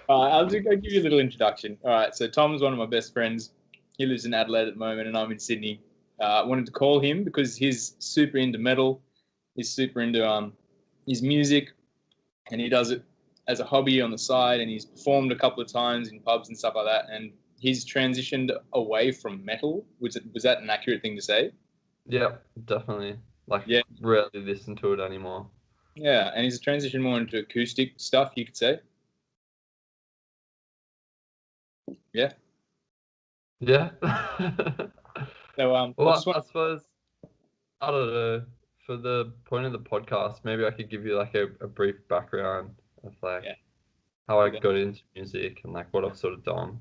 I'll give you a little introduction. All right, so Tom's one of my best friends. He lives in Adelaide at the moment, and I'm in Sydney. I wanted to call him because he's super into metal. He's super into his music, and he does it as a hobby on the side. And he's performed a couple of times in pubs and stuff like that. And he's transitioned away from metal. Was that an accurate thing to say? Yeah, definitely. Like, Yeah. rarely listen to it anymore. Yeah, and he's transitioned more into acoustic stuff, you could say. Yeah. Yeah. So I Well, just want. I suppose, I don't know, for the point of the podcast, maybe I could give you like a brief background of like Yeah. how I got into music and like what I've sort of done.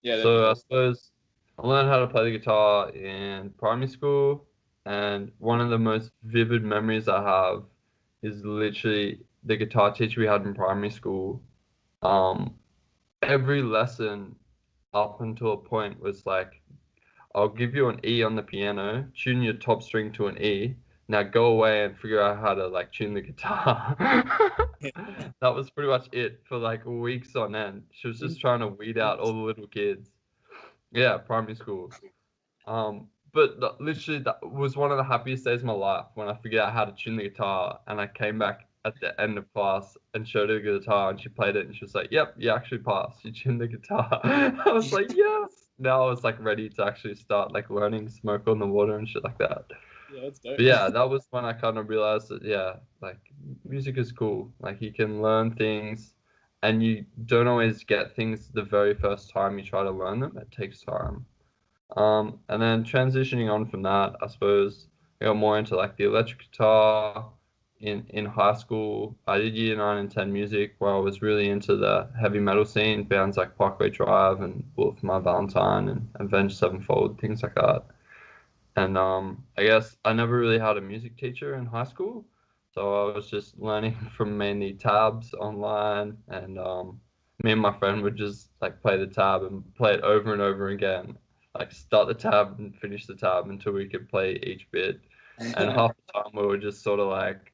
Yeah, that'd be So I cool. suppose I learned how to play the guitar in primary school, and one of the most vivid memories I have is literally the guitar teacher we had in primary school. Um, every lesson up until a point was like, I'll give you an E on the piano, tune your top string to an E. Now go away and figure out how to like tune the guitar. That was pretty much it for like weeks on end. She was just trying to weed out all the little kids. Yeah, primary school. But literally that was one of the happiest days of my life when I figured out how to tune the guitar, and I came back at the end of class and showed her the guitar, and she played it, and she was like, "Yep, you actually passed. You tuned the guitar." I was like, "Yes!" Now I was like ready to actually start like learning Smoke on the Water and shit like that. Yeah, that's dope. But yeah, that was when I kind of realized that yeah, like music is cool. Like you can learn things, and you don't always get things the very first time you try to learn them. It takes time. And then transitioning on from that, I suppose I got more into like the electric guitar in high school. I did year 9 and 10 music where I was really into the heavy metal scene, bands like Parkway Drive and Bullet for My Valentine and Avenged Sevenfold, things like that. And I guess I never really had a music teacher in high school, so I was just learning from mainly tabs online, and me and my friend would just like play the tab and play it over and over again, like start the tab and finish the tab until we could play each bit. And half the time we were just sort of like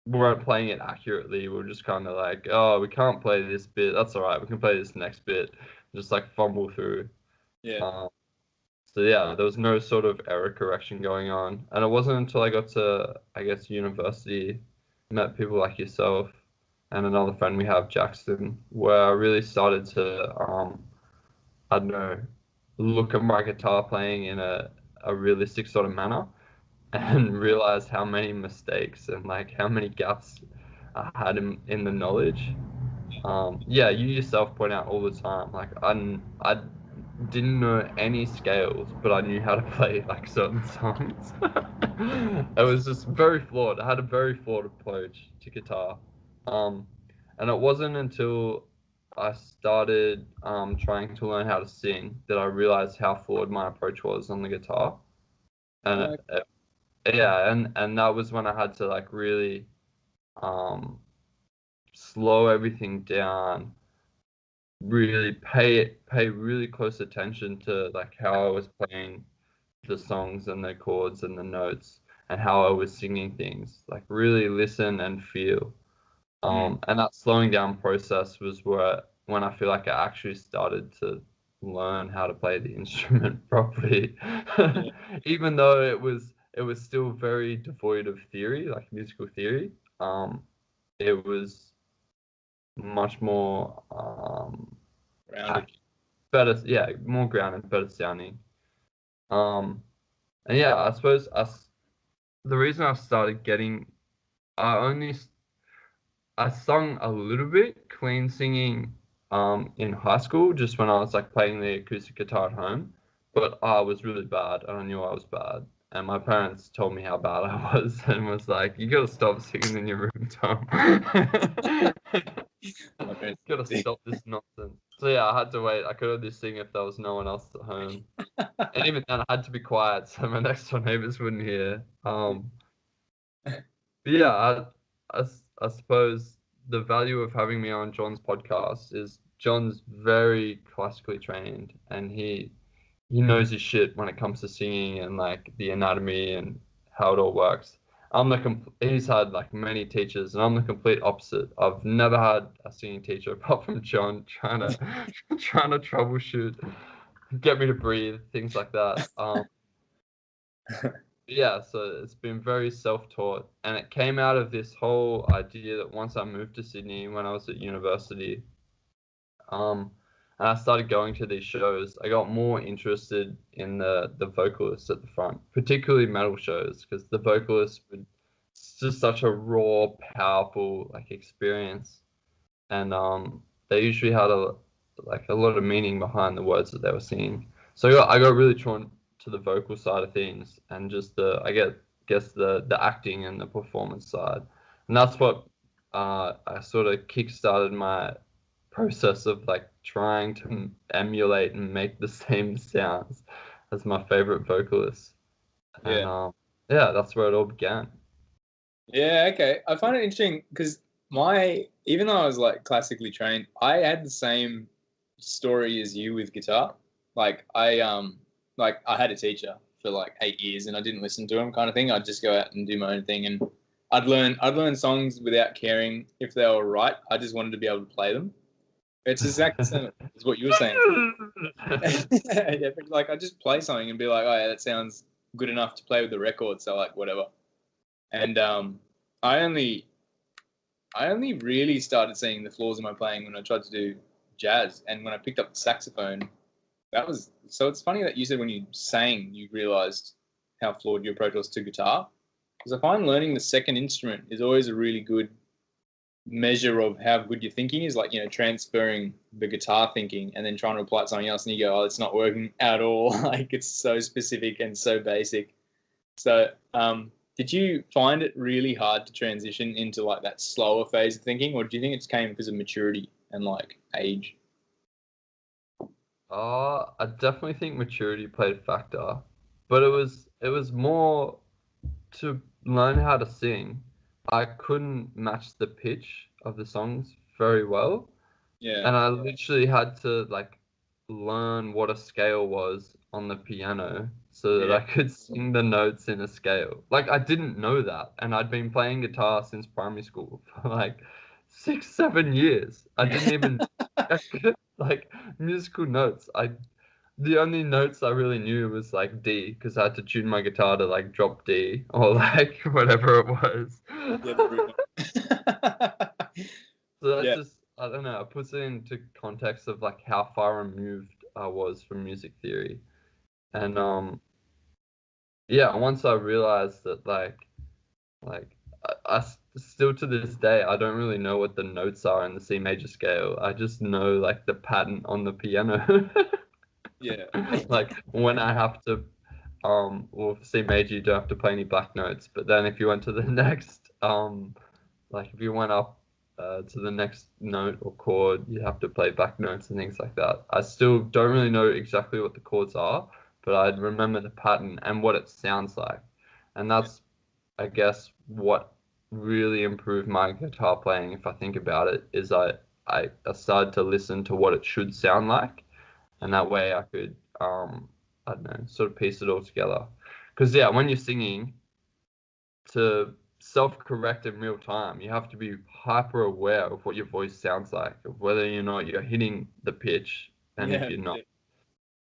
we weren't playing it accurately. We were just kind of like, oh, we can't play this bit. That's all right. We can play this next bit. Just like fumble through. Yeah. Um, So yeah, there was no sort of error correction going on. And it wasn't until I got to, I guess, university, met people like yourself and another friend we have, Jackson, where I really started to, I don't know, look at my guitar playing in a realistic sort of manner and realize how many mistakes and like how many gaps I had in the knowledge. Yeah, you yourself point out all the time, like I didn't know any scales, but I knew how to play like certain songs. It was just very flawed. I had a very flawed approach to guitar. Um, and it wasn't until I started trying to learn how to sing that I realized how flawed my approach was on the guitar. And yeah, and that was when I had to like really um slow everything down, really pay really close attention to like how I was playing the songs and the chords and the notes and how I was singing things. Like really listen and feel. And that slowing down process was where when I feel like I actually started to learn how to play the instrument properly. Yeah. Even though it was still very devoid of theory, like musical theory. It was much more Rounded. better, yeah, more grounded, better sounding. Um, and yeah, I suppose the reason I started getting, I only I sung a little bit clean singing in high school, just when I was like playing the acoustic guitar at home, but I was really bad and I knew I was bad. And my parents told me how bad I was and was like, "You gotta stop singing in your room, Tom. My parents. Gotta stop this nonsense." So yeah, I had to wait. I could only sing if there was no one else at home. And even then, I had to be quiet so my next door neighbors wouldn't hear. But yeah, I suppose the value of having me on John's podcast is John's very classically trained, and he knows his shit when it comes to singing and like the anatomy and how it all works. He's had like many teachers, and I'm the complete opposite. I've never had a singing teacher apart from John trying to trying to troubleshoot, get me to breathe, things like that. Yeah, so it's been very self-taught, and it came out of this whole idea that once I moved to Sydney when I was at university, um, and I started going to these shows, I got more interested in the vocalists at the front, particularly metal shows, because the vocalists would it's just such a raw, powerful like experience, and they usually had a lot of meaning behind the words that they were singing. So I got really drawn to the vocal side of things, and just guess the acting and the performance side, and that's what I sort of kickstarted my process of like trying to emulate and make the same sounds as my favorite vocalists. And Yeah. yeah, that's where it all began. Yeah, okay. I find it interesting because even though I was like classically trained, I had the same story as you with guitar. Like I had a teacher for like 8 years and I didn't listen to him kind of thing. I'd just go out and do my own thing and I'd learn songs without caring if they were right. I just wanted to be able to play them. It's exactly the same as what you were saying. Yeah, but, like I just play something and be like, oh yeah, that sounds good enough to play with the record, so like whatever. And I only I only really started seeing the flaws in my playing when I tried to do jazz, and when I picked up the saxophone, that was so. It's funny that you said when you sang, you realized how flawed your approach was to guitar, because I find learning the second instrument is always a really good measure of how good your thinking is. Like transferring the guitar thinking and then trying to apply it to something else, and you go, "Oh, it's not working at all." Like it's so specific and so basic. So, did you find it really hard to transition into like that slower phase of thinking, or do you think it came because of maturity and like age? I definitely think maturity played a factor, but it was more to learn how to sing. I couldn't match the pitch of the songs very well, Yeah, and I literally had to like learn what a scale was on the piano so that yeah, I could sing the notes in a scale. Like I didn't know that, and I'd been playing guitar since primary school for like 6, 7 years. I didn't even like musical notes. The only notes I really knew was like D because I had to tune my guitar to like drop D or like whatever it was. yeah, the root note. So that Yeah, just, I don't know, it puts it into context of like how far removed I was from music theory. And yeah, once I realized that like still to this day I don't really know what the notes are in the C major scale. I just know like the pattern on the piano. yeah, Like when I have to well for C major you don't have to play any black notes, but then if you went to the next like if you went up to the next note or chord, you have to play back notes and things like that. I still don't really know exactly what the chords are, but I remember the pattern and what it sounds like. And yeah, that's, I guess, what really improved my guitar playing, if I think about it, is I started to listen to what it should sound like. And that way I could, I don't know, sort of piece it all together. Because, yeah, when you're singing, to self-correct in real time. You have to be hyper aware of what your voice sounds like, of whether or not you're hitting the pitch, and if yeah, you're not.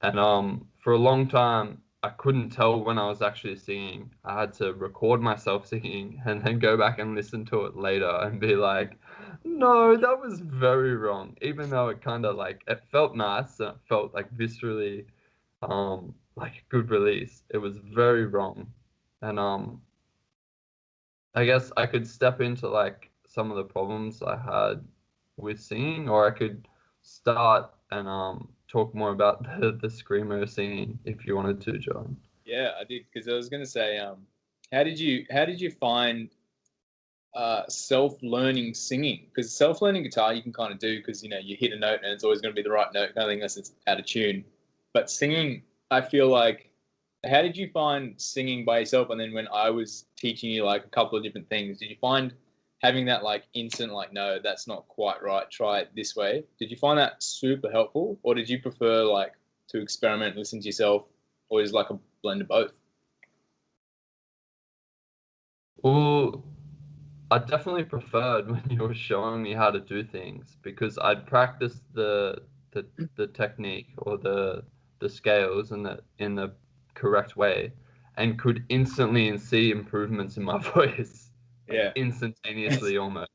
And for a long time, I couldn't tell when I was actually singing. I had to record myself singing and then go back and listen to it later and be like, no, that was very wrong. Even though it kind of like it felt nice and it felt like viscerally like a good release, it was very wrong. And I guess I could step into like some of the problems I had with singing, or I could start and talk more about the screamo singing if you wanted to, John. yeah. I did because I was gonna say, how did you find self-learning singing? Because self-learning guitar you can kind of do because you hit a note and it's always going to be the right note, kind of thing, unless it's out of tune. But singing, I feel like, how did you find singing by yourself? And then when I was teaching you like a couple of different things, did you find having that like instant like, no, that's not quite right, try it this way? Did you find that super helpful, or did you prefer like to experiment, listen to yourself, or is like a blend of both? Well, I definitely preferred when you were showing me how to do things because I'd practiced the the technique or the scales in the correct way and could instantly see improvements in my voice, like Yeah. instantaneously almost.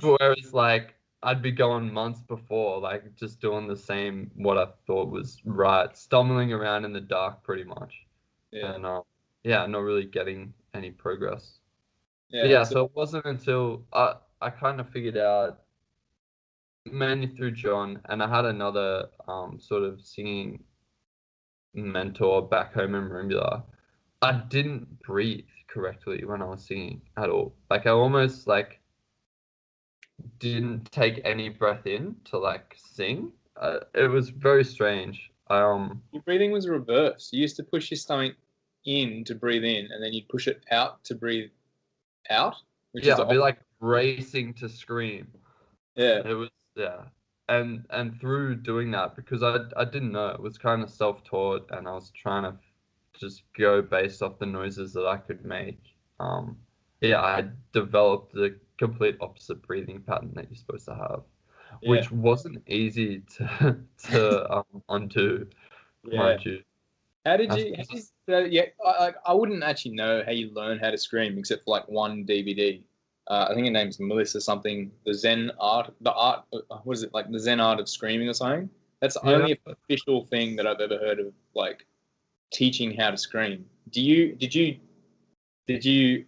Whereas like I'd be going months before, like just doing the same what I thought was right, stumbling around in the dark pretty much, Yeah. and yeah, not really getting any progress. But Yeah. yeah, So so it wasn't until I kind of figured out mainly through John, and I had another sort of singing mentor back home in Merimbula. I didn't breathe correctly when I was singing at all. Like I almost like didn't take any breath in to like sing. It was very strange. your breathing was reversed. You used to push your stomach in to breathe in, and then you'd push it out to breathe out, which is Yeah, the I'd be opposite. like racing to scream. Yeah. It was yeah, and through doing that because I didn't know it was kind of self-taught and I was trying to just go based off the noises that I could make. Yeah, I developed the complete opposite breathing pattern that you're supposed to have, Yeah. which wasn't easy to to undo, Yeah. mind you. How did I you? How suppose did, yeah, I wouldn't actually know how you learn how to scream except for like one DVD. I think her name's Melissa something. The Zen art, the art. What is it like? The Zen art of screaming or something. That's the yeah. only official thing that I've ever heard of, like teaching how to scream. Did you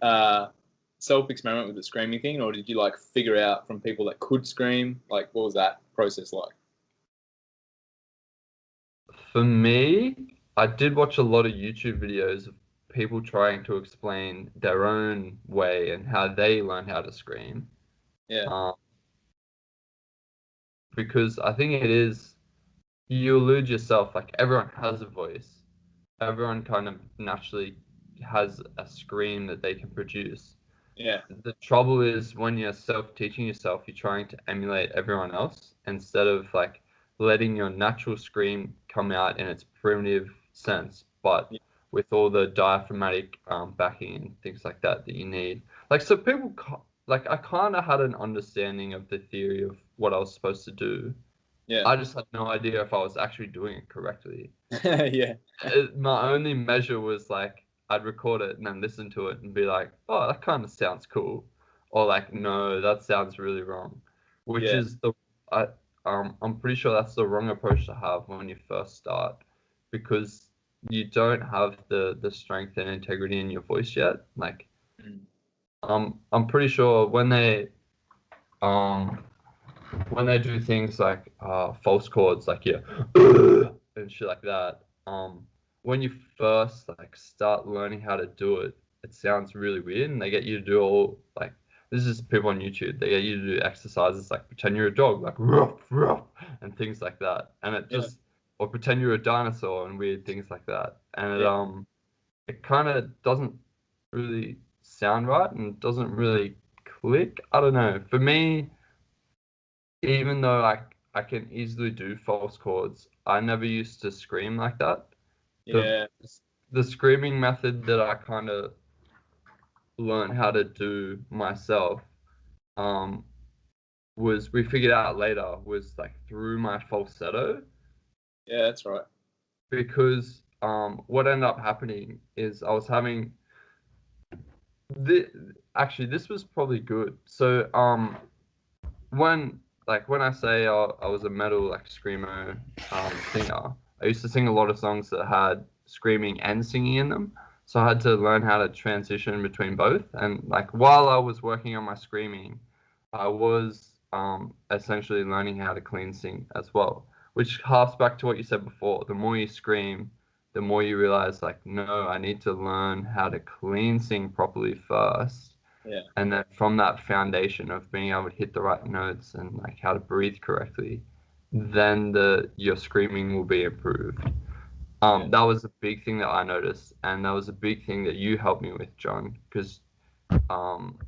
self experiment with the screaming thing, or did you like figure out from people that could scream? Like, what was that process like? For me, I did watch a lot of YouTube videos of people trying to explain their own way and how they learn how to scream. Yeah, Um, because I think it is, you elude yourself, like everyone has a voice. Everyone kind of naturally has a scream that they can produce. yeah, The trouble is when you're self-teaching yourself, you're trying to emulate everyone else instead of like letting your natural scream come out in its primitive sense, but yeah, with all the diaphragmatic backing and things like that that you need. Like so, people like I kind of had an understanding of the theory of what I was supposed to do. yeah, I just had no idea if I was actually doing it correctly. yeah, My only measure was like I'd record it and then listen to it and be like, oh, that kind of sounds cool, or like, no, that sounds really wrong, which yeah, is the I I'm pretty sure that's the wrong approach to have when you first start, because you don't have the strength and integrity in your voice yet. Like, mm, I'm pretty sure um when they do things like false chords, like yeah, and shit like that, when you first like start learning how to do it, it sounds really weird, and they get you to do all like this is people on YouTube. They get you to do exercises like pretend you're a dog, like ruff ruff, and things like that, and it yeah, just or pretend you're a dinosaur and weird things like that, and yeah, it kind of doesn't really sound right and doesn't really click. I don't know. For me, even though I can easily do false chords, I never used to scream like that. The yeah, the screaming method that I kind of learned how to do myself um was we figured out later was like through my falsetto, yeah. That's right. because what ended up happening is I was having the actually this was probably good. So when when I say I was a metal like screamo singer, I used to sing a lot of songs that had screaming and singing in them. So I had to learn how to transition between both. And like while I was working on my screaming, I was essentially learning how to clean sing as well, which harks back to what you said before. The more you scream, the more you realize like, no, I need to learn how to clean sing properly first, Yeah, and then from that foundation of being able to hit the right notes and like how to breathe correctly, then the your screaming will be improved. yeah, That was a big thing that I noticed, and that was a big thing that you helped me with, John, because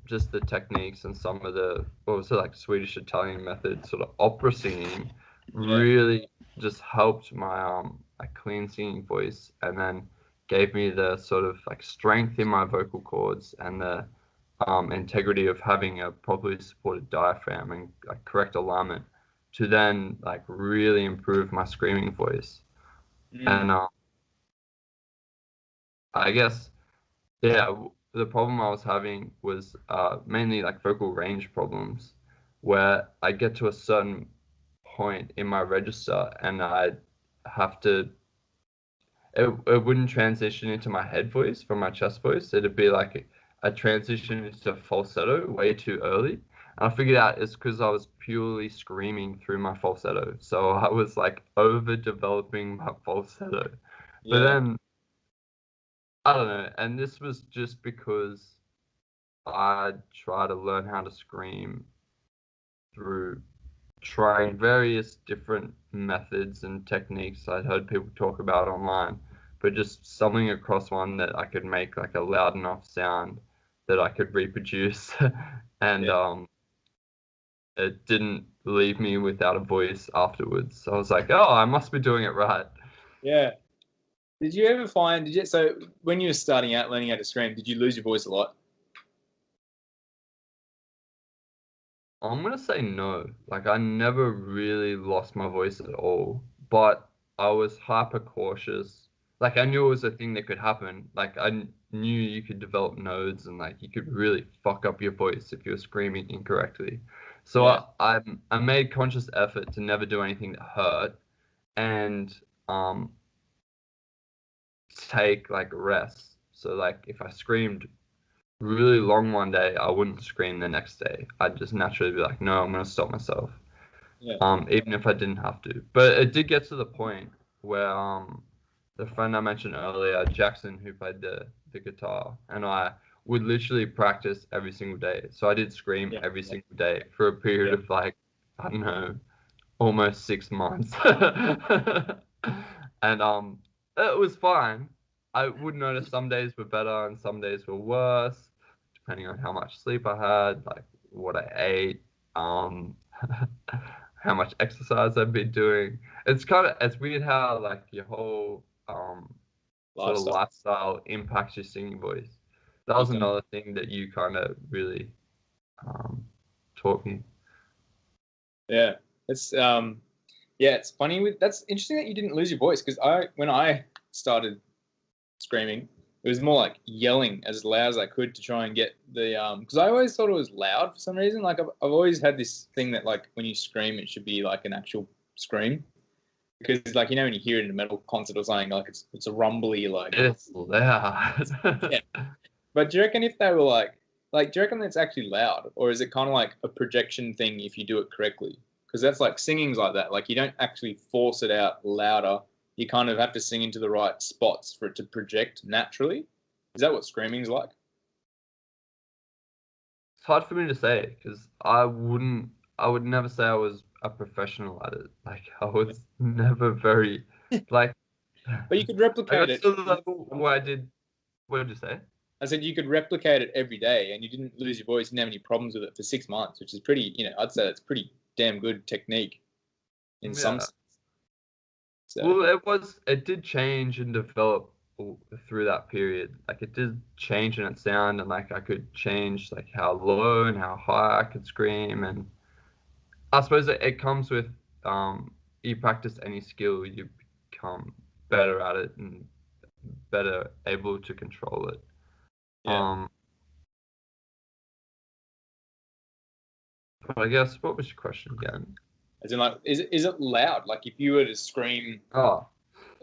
just the techniques and some of the what was it like Swedish Italian method sort of opera singing yeah, really just helped my like clean singing voice, and then gave me the sort of like strength in my vocal cords and the integrity of having a properly supported diaphragm and like correct alignment to then like really improve my screaming voice. Mm. And I guess yeah, the problem I was having was mainly like vocal range problems, where I get to a certain point in my register and I have to it wouldn't transition into my head voice from my chest voice. It'd be like a transition into falsetto way too early. And I figured out it's because I was purely screaming through my falsetto. So I was like overdeveloping my falsetto. But Yeah. then I don't know, and this was just because I try to learn how to scream through trying various different methods and techniques I'd heard people talk about online, but just stumbling across one that I could make like a loud enough sound that I could reproduce, and Yeah. it didn't leave me without a voice afterwards. So I was like, oh, I must be doing it right. Yeah. Did you ever find? Did you so when you were starting out learning how to scream? Did you lose your voice a lot? I'm gonna say no. Like I never really lost my voice at all, but I was hyper cautious. Like I knew it was a thing that could happen. Like knew you could develop nodes and like you could really fuck up your voice if you were screaming incorrectly. So Yeah. I made conscious effort to never do anything that hurt and um take like rest. So like if I screamed really long one day, I wouldn't scream the next day. I'd just naturally be like, no, I'm gonna stop myself. Yeah. Even if I didn't have to. But it did get to the point where the friend I mentioned earlier, Jackson, who played the guitar, and I would literally practice every single day. So I did scream Yeah. every single day for a period Yeah. of like, I don't know, almost 6 months. And it was fine. I would notice some days were better and some days were worse, depending on how much sleep I had, like what I ate, um, how much exercise I've been doing. It's weird how like your whole sort of Lifestyle. lifestyle impacts your singing voice. That Big was time. another thing that you kind of really um taught me. Yeah. It's yeah, it's funny with that's interesting that you didn't lose your voice because I when I started screaming, it was more like yelling as loud as I could to try and get the because I always thought it was loud for some reason. Like I've always had this thing that like when you scream, it should be like an actual scream because like when you hear it in a metal concert or something, like it's a rumbly like It's loud. yeah. But do you reckon if they were do you reckon that's actually loud, or is it kind of like a projection thing if you do it correctly? Because that's like singing's like that. Like you don't actually force it out louder. You kind of have to sing into the right spots for it to project naturally. Is that what screaming's like? It's hard for me to say because I would never say I was a professional at it. Like I was never very, like, But you could I replicate got it. to the level where I did. What did you say? I said you could replicate it every day, and you didn't lose your voice, didn't have any problems with it for 6 months, which is pretty. I'd say that's pretty damn good technique in some Yeah. sense. So Well, it did change and develop through that period. Like it did change in its sound, and like I could change like how low and how high I could scream, and I suppose it comes with you practice any skill, you become better at it and better able to control it. yeah. Um, but I guess what was your question again? As in, like, is it loud? Like, if you were to scream Oh,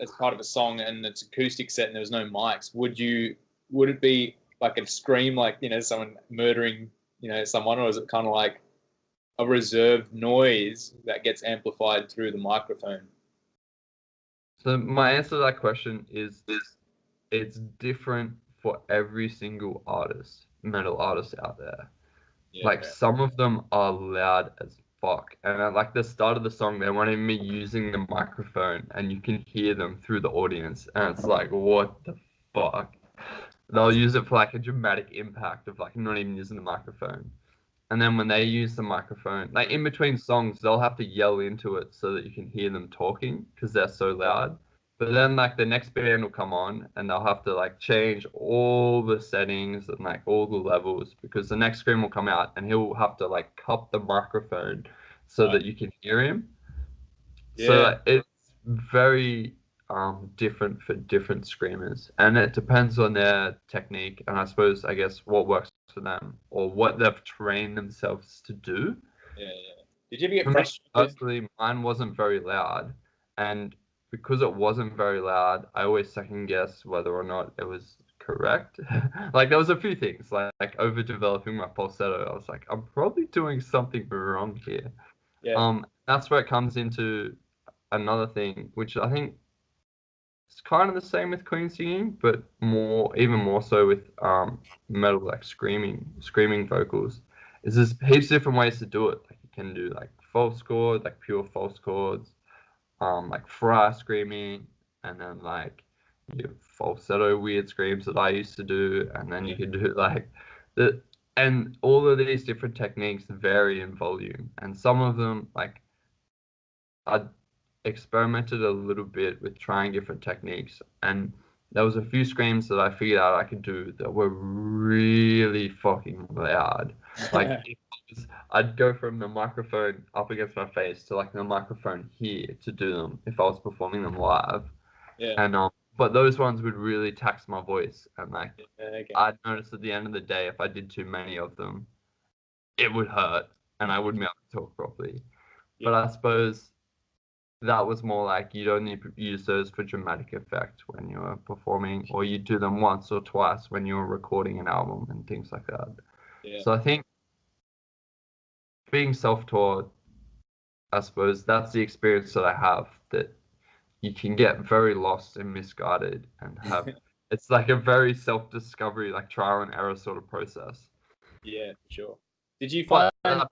as part of a song and it's acoustic set and there was no mics, would it be like a scream, like someone murdering, someone, or is it kind of like a reserved noise that gets amplified through the microphone? so my answer to that question is it's different for every single artist, metal artist out there. Yeah, Like fair. some of them are loud as fuck, and at like the start of the song, they wanted me using the microphone, and you can hear them through the audience, and it's like, what the fuck? They'll use it for like a dramatic impact of like not even using the microphone. And then when they use the microphone, like in between songs, they'll have to yell into it so that you can hear them talking because they're so loud. But then like the next band will come on and they'll have to like change all the settings and like all the levels because the next scream will come out and he'll have to like cup the microphone so Right. that you can hear him. So Yeah. like, it's very different for different screamers and it depends on their technique and I guess what works for them or what they've trained themselves to do. Yeah. Yeah. Did you ever get For me frustrated? personally, mine wasn't very loud, and because it wasn't very loud, I always second guess whether or not it was correct. Like there was a few things, like overdeveloping my falsetto. I was like, I'm probably doing something wrong here. Yeah. That's where it comes into another thing, which I think is kind of the same with clean singing, but even more so with metal, like screaming vocals. Is there's heaps of different ways to do it. Like you can do like false chord, like pure false chords, like fry screaming, and then like your falsetto weird screams that I used to do, and then you Yeah. can do like the and all of these different techniques vary in volume, and some of them like I experimented a little bit with trying different techniques, and there was a few screams that I figured out I could do that were really fucking loud. Like I'd go from the microphone up against my face to like the microphone here to do them if I was performing them live. Yeah. And but those ones would really tax my voice, and like Yeah. Okay. I'd notice at the end of the day if I did too many of them, it would hurt and I wouldn't be able to talk properly. Yeah. But I suppose that was more like you'd only use those for dramatic effect when you were performing, or you do them once or twice when you were recording an album and things like that. Yeah. So I think being self-taught, I suppose that's the experience that I have, that you can get very lost and misguided and have it's like a very self-discovery, like trial and error sort of process. Yeah. For sure. Did you find? But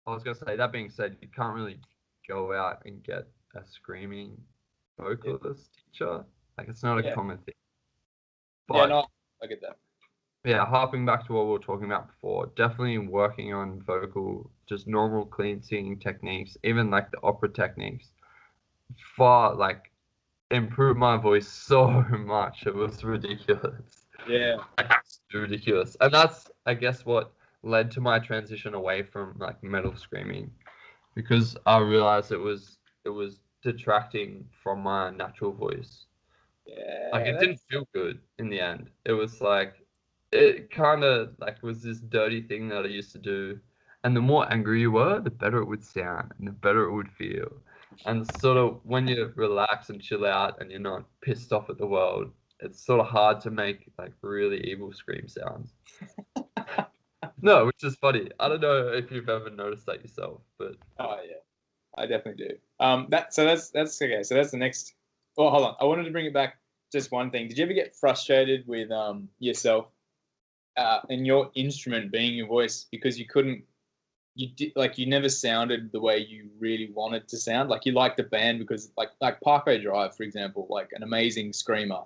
I was gonna say that being said, you can't really go out and get a screaming Yeah. vocalist teacher. Like it's not a Yeah. common thing. Yeah. But No, I get that. yeah, harping back to what we were talking about before, definitely working on vocal, just normal clean singing techniques, even like the opera techniques, far like improved my voice so much. It was ridiculous. Yeah. Absolutely ridiculous. And that's, I guess, what led to my transition away from like metal screaming because I realized it was detracting from my natural voice. Like Yeah. it didn't feel good in the end. It was like it kind of like was this dirty thing that I used to do, and the more angry you were, the better it would sound and the better it would feel. And sort of when you relax and chill out and you're not pissed off at the world, it's sort of hard to make like really evil scream sounds. No, which is funny. I don't know if you've ever noticed that yourself, but Oh yeah. I definitely do. That's okay. So that's the next. Oh, hold on. I wanted to bring it back. Just one thing. Did you ever get frustrated with yourself and your instrument being your voice because you couldn't? You did like you never sounded the way you really wanted to sound. Like you liked the band because like Parkway Drive, for example, like an amazing screamer.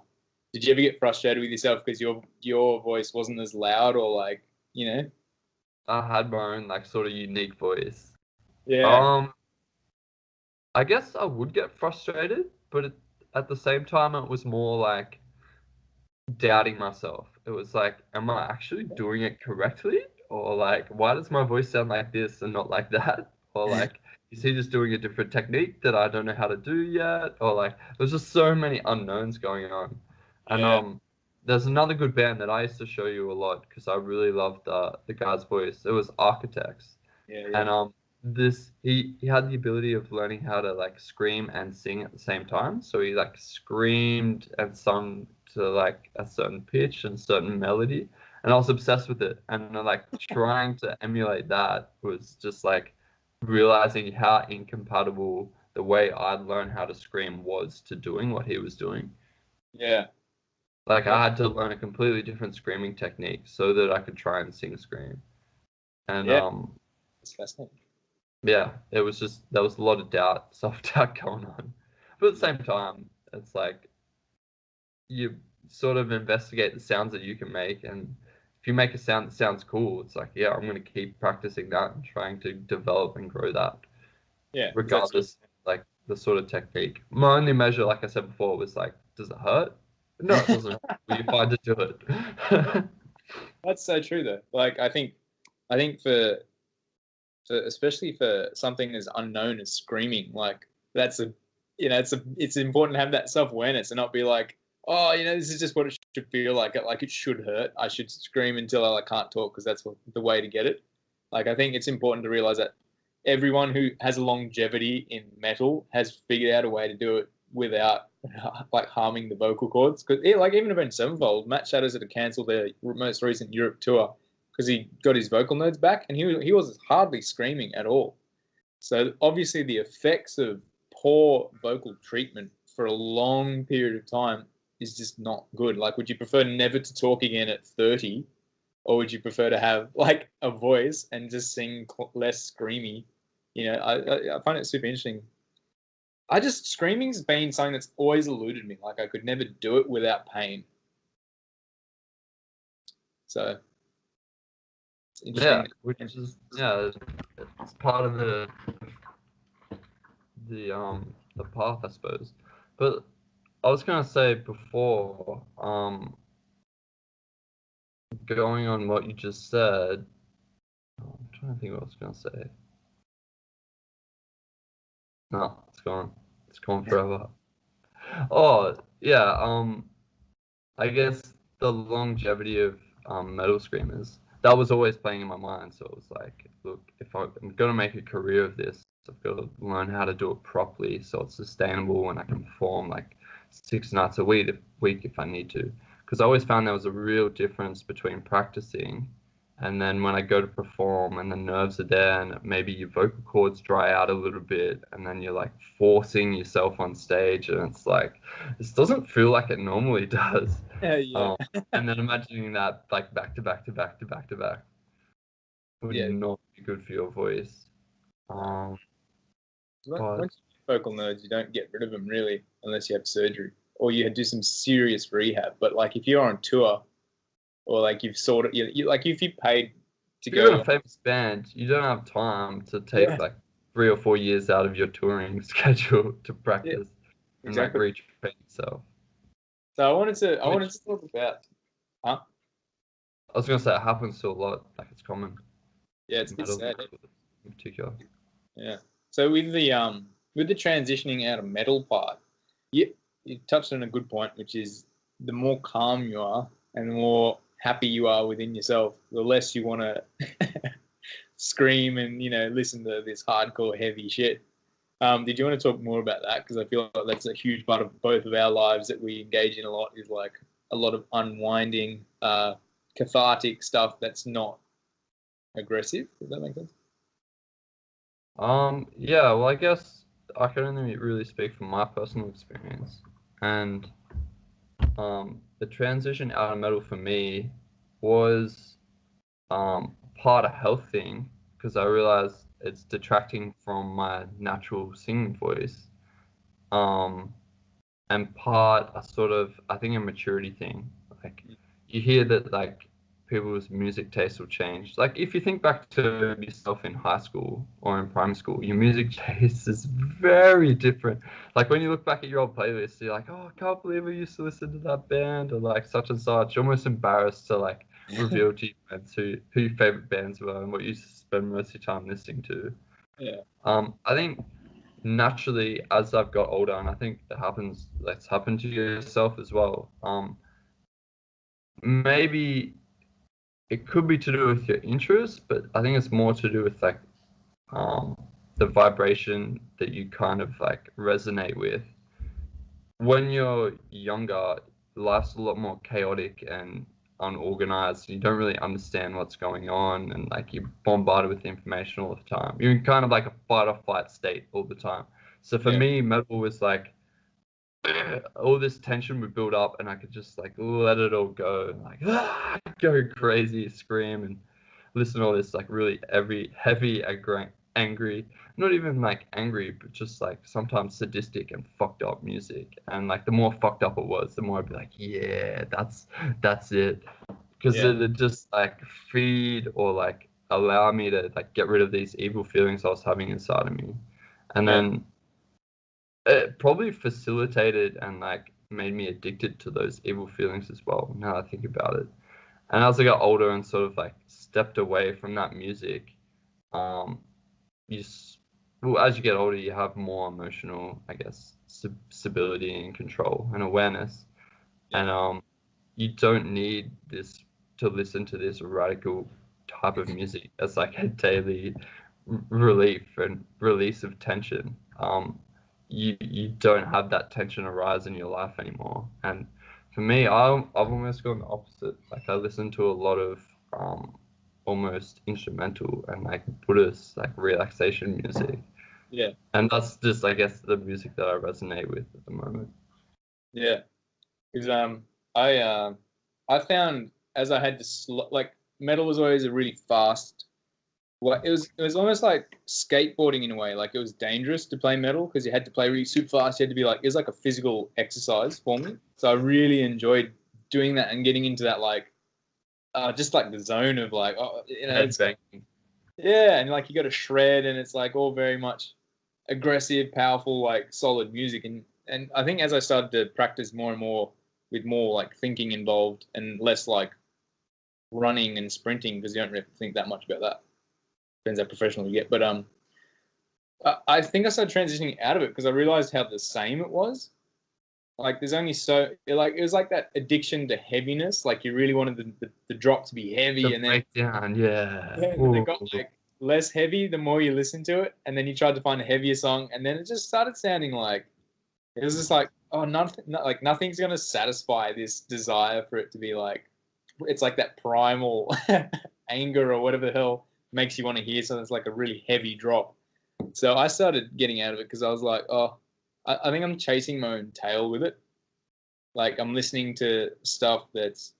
Did you ever get frustrated with yourself because your voice wasn't as loud or like you know? I had my own like sort of unique voice. Yeah. Um, I guess I would get frustrated, but at the same time, it was more like doubting myself. It was like, am I actually doing it correctly? Or like, why does my voice sound like this and not like that? Or like, is he just doing a different technique that I don't know how to do yet? Or like, there's just so many unknowns going on. And Yeah. there's another good band that I used to show you a lot because I really loved the guy's voice. It was Architects, Yeah. Yeah. and this he had the ability of learning how to like scream and sing at the same time. So he like screamed and sung to like a certain pitch and certain melody, and I was obsessed with it. And like trying to emulate that was just like realizing how incompatible the way I'd learned how to scream was to doing what he was doing. Yeah. Like That, I had to learn a completely different screaming technique so that I could try and sing scream. And yeah. It's fascinating. yeah, it was just there was a lot of doubt, self-doubt going on. But at the Yeah. same time, it's like you sort of investigate the sounds that you can make, and if you make a sound that sounds cool, it's like, yeah, I'm gonna keep practicing that and trying to develop and grow that, Yeah. Because that's regardless like the sort of technique. My only measure, like I said before, was like, does it hurt? No, it doesn't hurt. Will you find it to hurt? That's so true though. Like I think for especially for something as unknown as screaming, like that's a it's important to have that self awareness and not be like, oh, this is just what it should feel like. Like it should hurt. I should scream until I can't talk because that's the way to get it. Like I think it's important to realize that everyone who has longevity in metal has figured out a way to do it without like harming the vocal cords. Because like even Avenged Sevenfold, Matt Shadows had to cancel their most recent Europe tour because he got his vocal nodes back and he was hardly screaming at all. So obviously the effects of poor vocal treatment for a long period of time is just not good. Like, would you prefer never to talk again at 30, or would you prefer to have like a voice and just sing less screamy? I find it super interesting. Screaming's been something that's always eluded me. Like I could never do it without pain. So it's interesting. Yeah, which is it's part of the path, I suppose. But I was gonna say before, going on what you just said, I'm trying to think what I was gonna say. No, it's gone. It's gone forever. Oh yeah, I guess the longevity of metal screamers, that was always playing in my mind. So it was like, look, if I'm gonna make a career of this, I've got to learn how to do it properly so it's sustainable and I can perform like 6 nights a week if I need to. Because I always found there was a real difference between practicing and then when I go to perform and the nerves are there and maybe your vocal cords dry out a little bit and then you're like forcing yourself on stage and it's like, this doesn't feel like it normally does. Yeah. And then imagining that like back to back to back to back to back would Yeah. not be good for your voice. But Once you get vocal nodes, you don't get rid of them really, unless you have surgery or you do some serious rehab. But like if you're on tour, or like you've sort of, like if you paid to if you're in go, a famous band, you don't have time to take like 3 or 4 years out of your touring schedule to practice and like exactly. retrain yourself. So I wanted to talk about, huh? I was gonna say it happens to a lot, like it's common. Yeah, it's a bit Metal sad. in particular. Yeah. So with the transitioning out of metal part, you touched on a good point, which is the more calm you are and the more happy you are within yourself, the less you want to scream and listen to this hardcore heavy shit. Did you want to talk more about that? Because I feel like that's a huge part of both of our lives that we engage in a lot, is like a lot of unwinding, cathartic stuff that's not aggressive. Does that make sense? Yeah, well, I guess I can only really speak from my personal experience, and the transition out of metal for me was part a health thing because I realized it's detracting from my natural singing voice, and part a sort of I think a maturity thing. Like you hear that like people's music taste will change. Like if you think back to yourself in high school or in primary school, your music taste is very different. Like when you look back at your old playlists, you're like, oh, I can't believe I used to listen to that band or like such and such. You're almost embarrassed to like reveal to your friends who your favorite bands were and what you used to spend most of your time listening to. Yeah. I think naturally as I've got older, and I think that's happened to yourself as well. Maybe it could be to do with your interests, but I think it's more to do with like the vibration that you kind of like resonate with. When you're younger, life's a lot more chaotic and unorganized. You don't really understand what's going on, and like you're bombarded with information all the time. You're in kind of like a fight or flight state all the time. So for me, metal was like all this tension would build up, and I could just like let it all go, and like go crazy, scream, and listen to all this like really heavy, angry, not even like angry, but just like sometimes sadistic and fucked up music. And like the more fucked up it was, the more I'd be like, yeah, that's it, because it just like feed or like allow me to like get rid of these evil feelings I was having inside of me, and then it probably facilitated and like made me addicted to those evil feelings as well. Now I think about it, and as I got older and sort of like stepped away from that music, you well, as you get older, you have more emotional, I guess, stability and control and awareness, and you don't need this to listen to this radical type of music as like a daily relief and release of tension. You don't have that tension arise in your life anymore. And for me, I've almost gone the opposite. Like I listen to a lot of almost instrumental and like Buddhist like relaxation music. Yeah. And that's just, I guess, the music that I resonate with at the moment. Yeah. Because I found as I had to like metal was always a really fast. Well, it was almost like skateboarding in a way. Like it was dangerous to play metal because you had to play really super fast. You had to be like it was like a physical exercise for me. So I really enjoyed doing that and getting into that like just like the zone of like it's yeah, and like you got to shred and it's like all very much aggressive, powerful, like solid music. And I think as I started to practice more and more with more like thinking involved and less like running and sprinting because you don't really think that much about that. Depends how professional you get. But I think I started transitioning out of it because I realized how the same it was. Like there's only like it was like that addiction to heaviness. Like you really wanted the drop to be heavy, The and then breakdown, yeah. and then it got like less heavy the more you listen to it, and then you tried to find a heavier song, and then it just started sounding like it was just like like nothing's gonna satisfy this desire for it to be like it's like that primal anger or whatever the hell makes you want to hear something that's like a really heavy drop. So I started getting out of it because I was like, oh, I think I'm chasing my own tail with it. Like I'm listening to stuff that's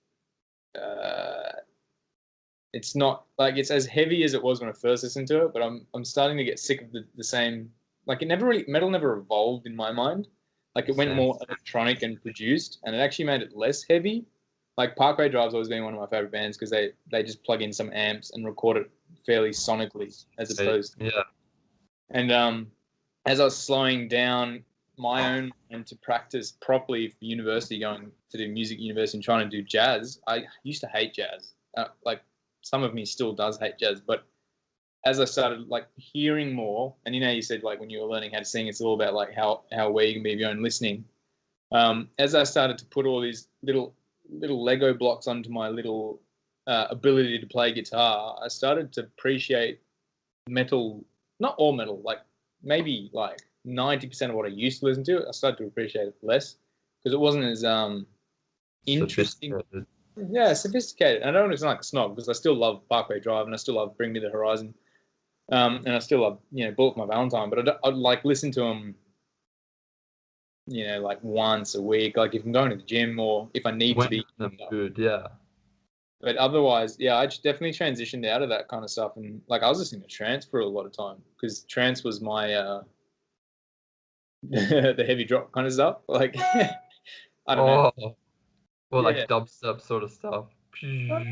it's not like it's as heavy as it was when I first listened to it, but I'm starting to get sick of the same. Like it never really metal never evolved in my mind. Like it went more electronic and produced, and it actually made it less heavy. Like Parkway Drive's always been one of my favorite bands because they just plug in some amps and record it fairly sonically as opposed. Yeah. And as I was slowing down my own mind to practice properly for university, going to do music university and trying to do jazz, I used to hate jazz. Like some of me still does hate jazz, but as I started like hearing more, and you said like when you were learning how to sing, it's all about like how aware you can be of your own listening. As I started to put all these little Lego blocks onto my little ability to play guitar, I started to appreciate metal, not all metal, like maybe like 90% of what I used to listen to, I started to appreciate it less because it wasn't as interesting. Yeah, sophisticated. And I don't want to sound like a snob because I still love Parkway Drive and I still love Bring Me the Horizon. And I still love, Bullet for My Valentine, but I'd like listen to them, like once a week, like if I'm going to the gym or if I need to be. Good, yeah. But otherwise, yeah, I definitely transitioned out of that kind of stuff. And like I was listening to trance for a lot of time because trance was my the heavy drop kind of stuff. Like I don't know. Well, like dubstep sort of stuff. Like,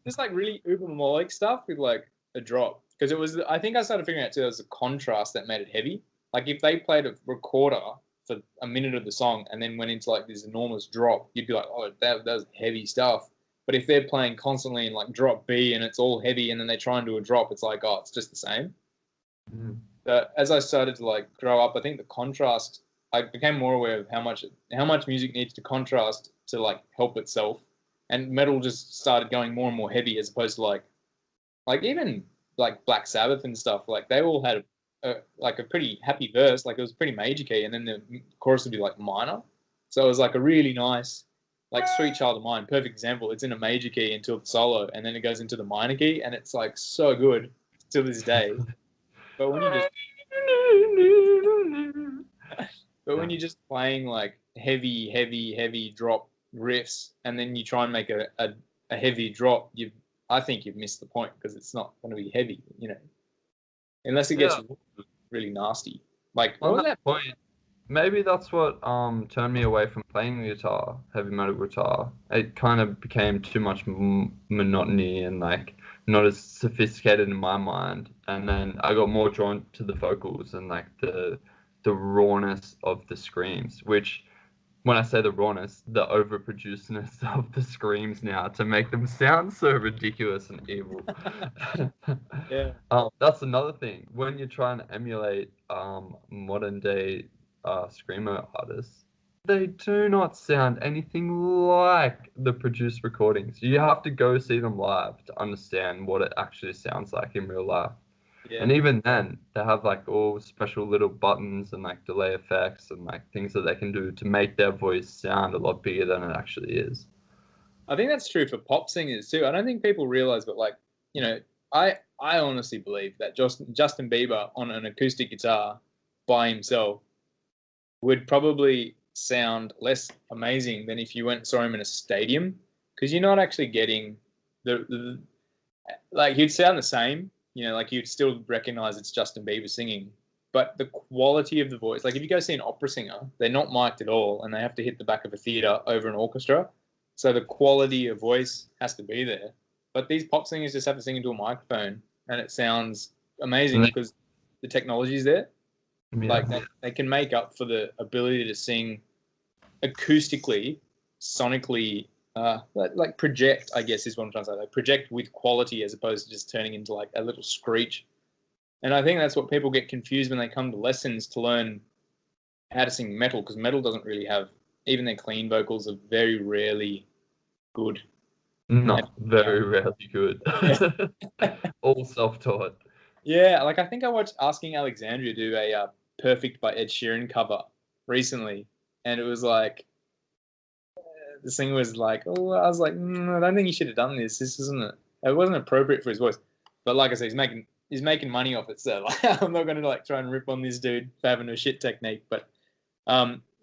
just like really uber melodic stuff with like a drop because it was. I think I started figuring out too. There was a contrast that made it heavy. Like if they played a recorder for a minute of the song and then went into like this enormous drop, you'd be like, oh, that was heavy stuff. But if they're playing constantly in like drop B and it's all heavy and then they try and do a drop, it's like, oh, it's just the same. But as I started to like grow up, I think the contrast, I became more aware of how much music needs to contrast to like help itself, and metal just started going more and more heavy as opposed to like even like Black Sabbath and stuff. Like they all had a pretty happy verse, like it was pretty major key, and then the chorus would be like minor. So it was like a really nice, like Sweet Child of Mine, perfect example. It's in a major key until the solo, and then it goes into the minor key, and it's like so good to this day. But when you're just playing like heavy drop riffs, and then you try and make a heavy drop, I think you've missed the point because it's not going to be heavy, unless it gets really nasty. Like on that point, maybe that's what turned me away from playing the guitar, heavy metal guitar. It kind of became too much monotony and like not as sophisticated in my mind. And then I got more drawn to the vocals and like the rawness of the screams, which when I say the rawness, the overproducedness of the screams now to make them sound so ridiculous and evil. Yeah. That's another thing. When you're trying to emulate modern day screamer artists, they do not sound anything like the produced recordings. You have to go see them live to understand what it actually sounds like in real life. Yeah. And even then, they have like all special little buttons and like delay effects and like things that they can do to make their voice sound a lot bigger than it actually is. I think that's true for pop singers too. I don't think people realize, but like, you know, I honestly believe that Justin Bieber on an acoustic guitar by himself would probably sound less amazing than if you went and saw him in a stadium, because you're not actually getting the like he'd sound the same, you know, like you'd still recognize it's Justin Bieber singing, but the quality of the voice, like if you go see an opera singer, they're not mic'd at all and they have to hit the back of a theater over an orchestra. So the quality of voice has to be there. But these pop singers just have to sing into a microphone and it sounds amazing because the technology is there. Like they can make up for the ability to sing acoustically, sonically, like project, I guess is what I'm trying to say. Like project with quality as opposed to just turning into like a little screech. And I think that's what people get confused when they come to lessons to learn how to sing metal, because metal doesn't really have, even their clean vocals are very rarely good. Not very rarely good. Yeah. All self-taught. Yeah, like I think I watched Asking Alexandria do a Perfect by Ed Sheeran cover recently, and it was like the singer was like, "Oh," I was like, I don't think he should have done this. This isn't it. It wasn't appropriate for his voice." But like I said, he's making money off it, so like, I'm not going to like try and rip on this dude for having a shit technique. But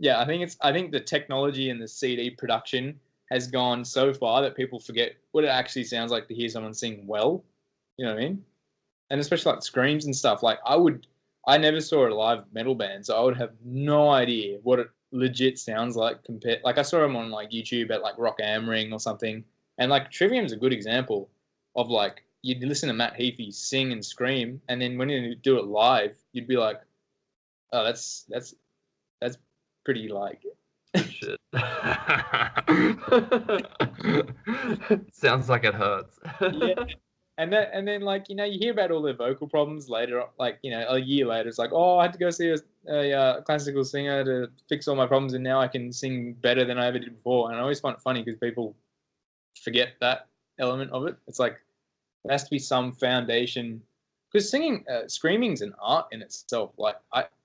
yeah, I think the technology and the CD production has gone so far that people forget what it actually sounds like to hear someone sing well. You know what I mean? And especially like screams and stuff. Like I never saw a live metal band, so I would have no idea what it legit sounds like compared. Like I saw them on like YouTube at like Rock Am Ring or something, and like Trivium's a good example of like you'd listen to Matt Heafy sing and scream, and then when you do it live, you'd be like, oh, that's pretty like shit. Sounds like it hurts. yeah. And then like, you know, you hear about all their vocal problems later, like, you know, a year later, it's like, oh, I had to go see a classical singer to fix all my problems, and now I can sing better than I ever did before. And I always find it funny because people forget that element of it. It's like there has to be some foundation, because singing, screaming's an art in itself. Like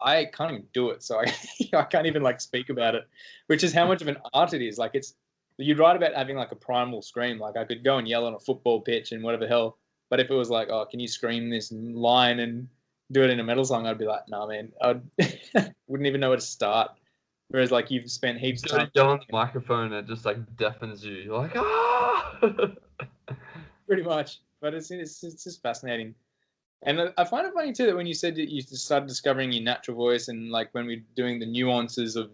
I can't even do it, so I can't even like speak about it, which is how much of an art it is. Like it's you'd write about having like a primal scream. Like I could go and yell on a football pitch and whatever hell, but if it was like, oh, can you scream this line and do it in a metal song, I'd be like, nah, man, I wouldn't even know where to start. Whereas like you've spent heaps of time Yell on the microphone and it just like deafens you. You're like, ah. pretty much. But it's just fascinating. And I find it funny too that when you said that you started discovering your natural voice and like when we're doing the nuances of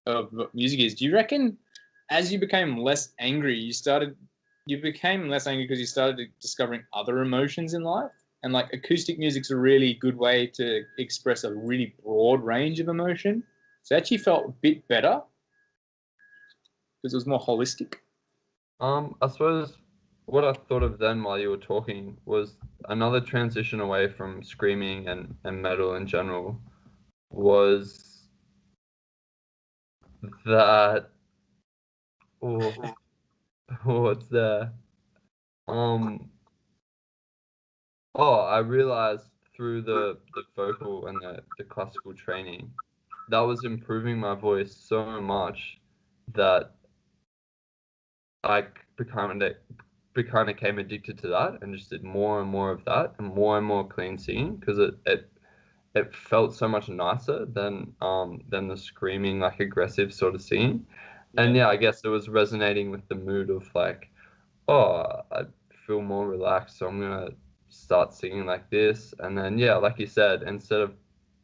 what music is, do you reckon as you became less angry, you became less angry because you started discovering other emotions in life? And like acoustic music's a really good way to express a really broad range of emotion. So it actually felt a bit better because it was more holistic. I suppose what I thought of then while you were talking was another transition away from screaming and metal in general was that oh, what's there? Um I realized through the vocal and the classical training that was improving my voice so much that I became addicted to that and just did more and more of that and more clean singing because it felt so much nicer than the screaming like aggressive sort of singing. And yeah, I guess it was resonating with the mood of like, oh, I feel more relaxed, so I'm gonna start singing like this. And then yeah, like you said, instead of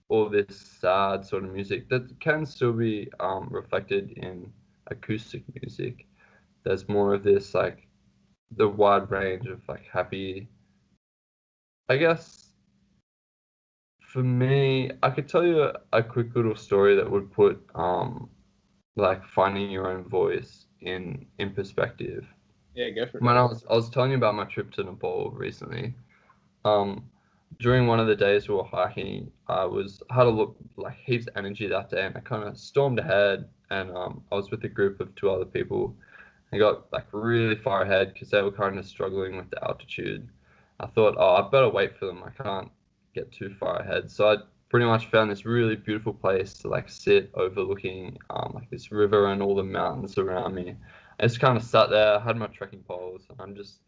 all this sad sort of music that can still be reflected in acoustic music, there's more of this like the wide range of like happy. I guess for me, I could tell you a quick little story that would put like finding your own voice in perspective. Yeah, go for it. When I was telling you about my trip to Nepal recently, um, during one of the days we were hiking, had a look like heaps of energy that day, and I kind of stormed ahead, and I was with a group of two other people. I got like really far ahead because they were kind of struggling with the altitude. I thought, oh, I better wait for them. I can't get too far ahead. So I pretty much found this really beautiful place to like sit overlooking like this river and all the mountains around me. I just kind of sat there, had my trekking poles, and I'm just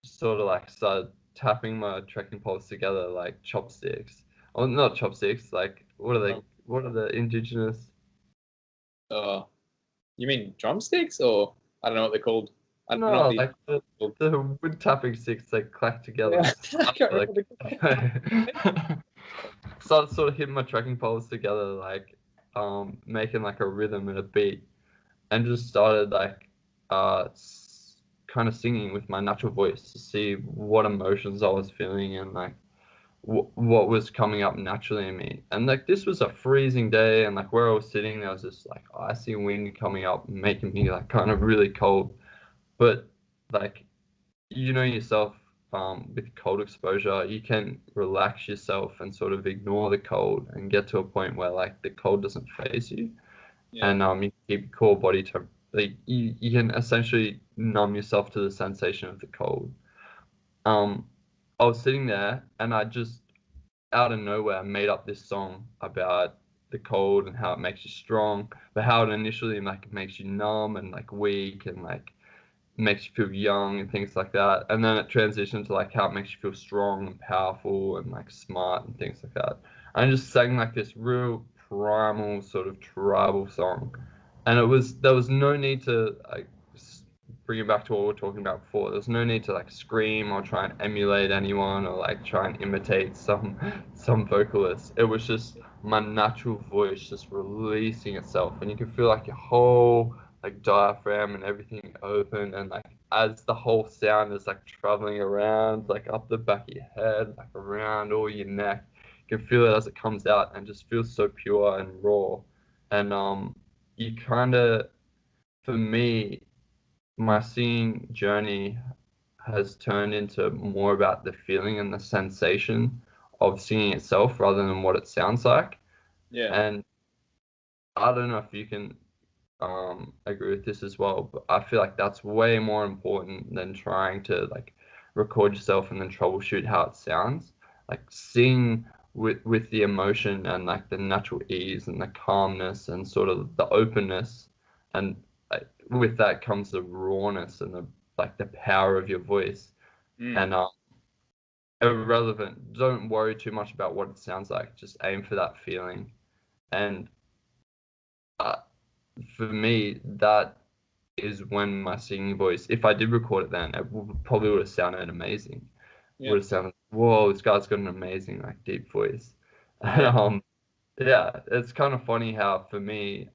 sort of like started tapping my trekking poles together like chopsticks. Well, not chopsticks, like what are they? What are the indigenous? Uh, you mean drumsticks, or I don't know what they're called. I don't know what No, the like the wood tapping sticks they clack together. yeah. I can't remember Like what they're called. so I sort of hitting my trekking poles together, like making like a rhythm and a beat, and just started like kind of singing with my natural voice to see what emotions I was feeling and like what was coming up naturally in me. And like this was a freezing day, and like where I was sitting, there was this like icy wind coming up, making me like kind of really cold. But like you know yourself, with cold exposure, you can relax yourself and sort of ignore the cold and get to a point where like the cold doesn't phase you, Yeah, and you keep your core body temp. Like you can essentially numb yourself to the sensation of the cold. Um, I was sitting there and I just out of nowhere made up this song about the cold and how it makes you strong, but how it initially like makes you numb and like weak and like makes you feel young and things like that. And then it transitioned to like how it makes you feel strong and powerful and like smart and things like that. And I just sang like this real primal sort of tribal song. And there was no need to like bring it back to what we were talking about before. There's no need to like scream or try and emulate anyone or like try and imitate some vocalist. It was just my natural voice just releasing itself, and you can feel like your whole like diaphragm and everything open, and like as the whole sound is like traveling around like up the back of your head, like around all your neck, you can feel it as it comes out and just feels so pure and raw. And you kind of, for me, my singing journey has turned into more about the feeling and the sensation of singing itself rather than what it sounds like. yeah, And I don't know if you can agree with this as well, but I feel like that's way more important than trying to like record yourself and then troubleshoot how it sounds. Like sing with the emotion and like the natural ease and the calmness and sort of the openness, and like, with that comes the rawness and the like the power of your voice. mm, And irrelevant, don't worry too much about what it sounds like, just aim for that feeling. And uh, for me, that is when my singing voice, if I did record it then, probably would have sounded amazing. yeah, Would have sounded, whoa, this guy's got an amazing like deep voice. And yeah, yeah, it's kind of funny how for me,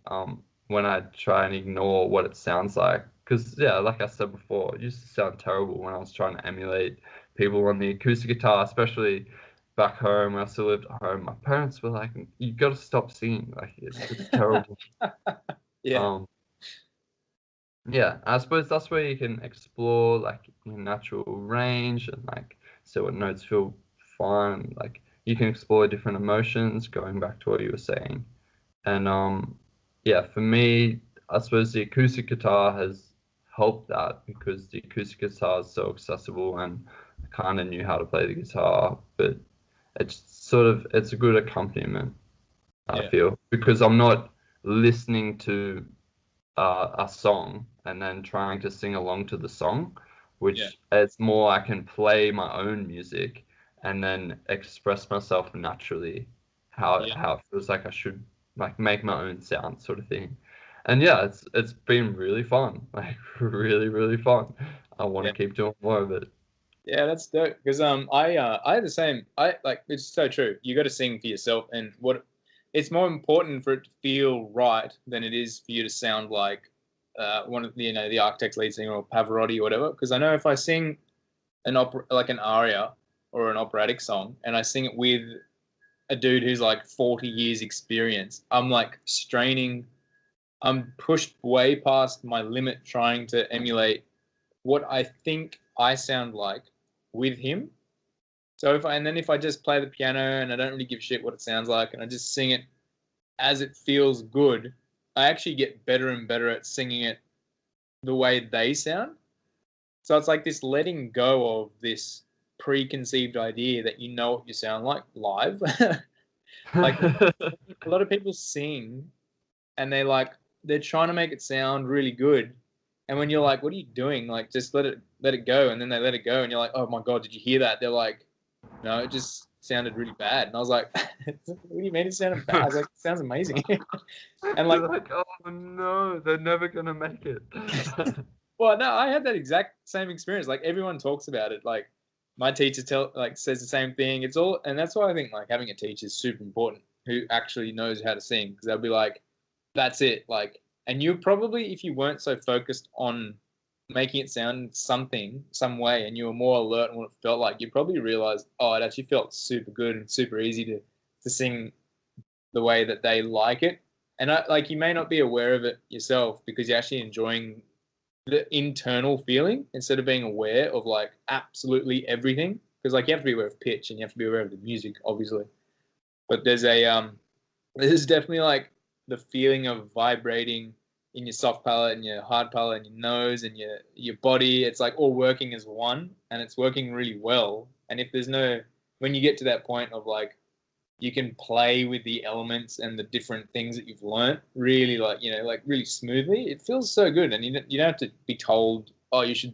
when I try and ignore what it sounds like, because yeah, like I said before, it used to sound terrible when I was trying to emulate people on the acoustic guitar, especially back home when I still lived at home. My parents were like, "You got to stop singing, like it's terrible." yeah, Um, Yeah, I suppose that's where you can explore like your natural range and like see what notes feel fun. Like you can explore different emotions, going back to what you were saying. And yeah, for me, I suppose the acoustic guitar has helped that because the acoustic guitar is so accessible, and I kind of knew how to play the guitar, but it's a good accompaniment, I yeah, feel, because I'm not listening to a song and then trying to sing along to the song, yeah, which it's more I can play my own music and then express myself naturally, yeah, how it feels like I should like make my own sound sort of thing. And yeah, it's been really fun, like really fun. I want yeah. to keep doing more of it. Yeah, that's dope. Because I had the same. I like it's so true. You got to sing for yourself, and what it's more important for it to feel right than it is for you to sound like one of the Architects lead singer or Pavarotti or whatever, because I know if I sing an opera, like an aria or an operatic song, and I sing it with a dude who's like 40 years experience, I'm like straining. I'm pushed way past my limit trying to emulate what I think I sound like with him. So if I just play the piano and I don't really give a shit what it sounds like and I just sing it as it feels good, I actually get better and better at singing it the way they sound. So it's like this letting go of this preconceived idea that you know what you sound like live. Like a lot of people sing and they're trying to make it sound really good. And when you're like, what are you doing? Like, just let it go. And then they let it go and you're like, oh my God, did you hear that? They're like, no, it just sounded really bad. And I was like, what do you mean it sounded bad? I was like, it sounds amazing. And like, You're like, oh no, they're never gonna make it. well, no, I had that exact same experience. Like everyone talks about it. Like my teacher says the same thing. It's all, and that's why I think like having a teacher is super important who actually knows how to sing, because they'll be like, that's it. Like, and you probably, if you weren't so focused on making it sound some way, and you were more alert on what it felt like, you probably realize, oh, it actually felt super good and super easy to sing the way that they like it. And like you may not be aware of it yourself because you're actually enjoying the internal feeling instead of being aware of like absolutely everything. Because like you have to be aware of pitch and you have to be aware of the music, obviously. But there's definitely like the feeling of vibrating in your soft palate and your hard palate and your nose and your body. It's like all working as one, and it's working really well. And if there's no, when you get to that point of like you can play with the elements and the different things that you've learnt really like, like really smoothly, it feels so good. And you don't have to be told, oh, you should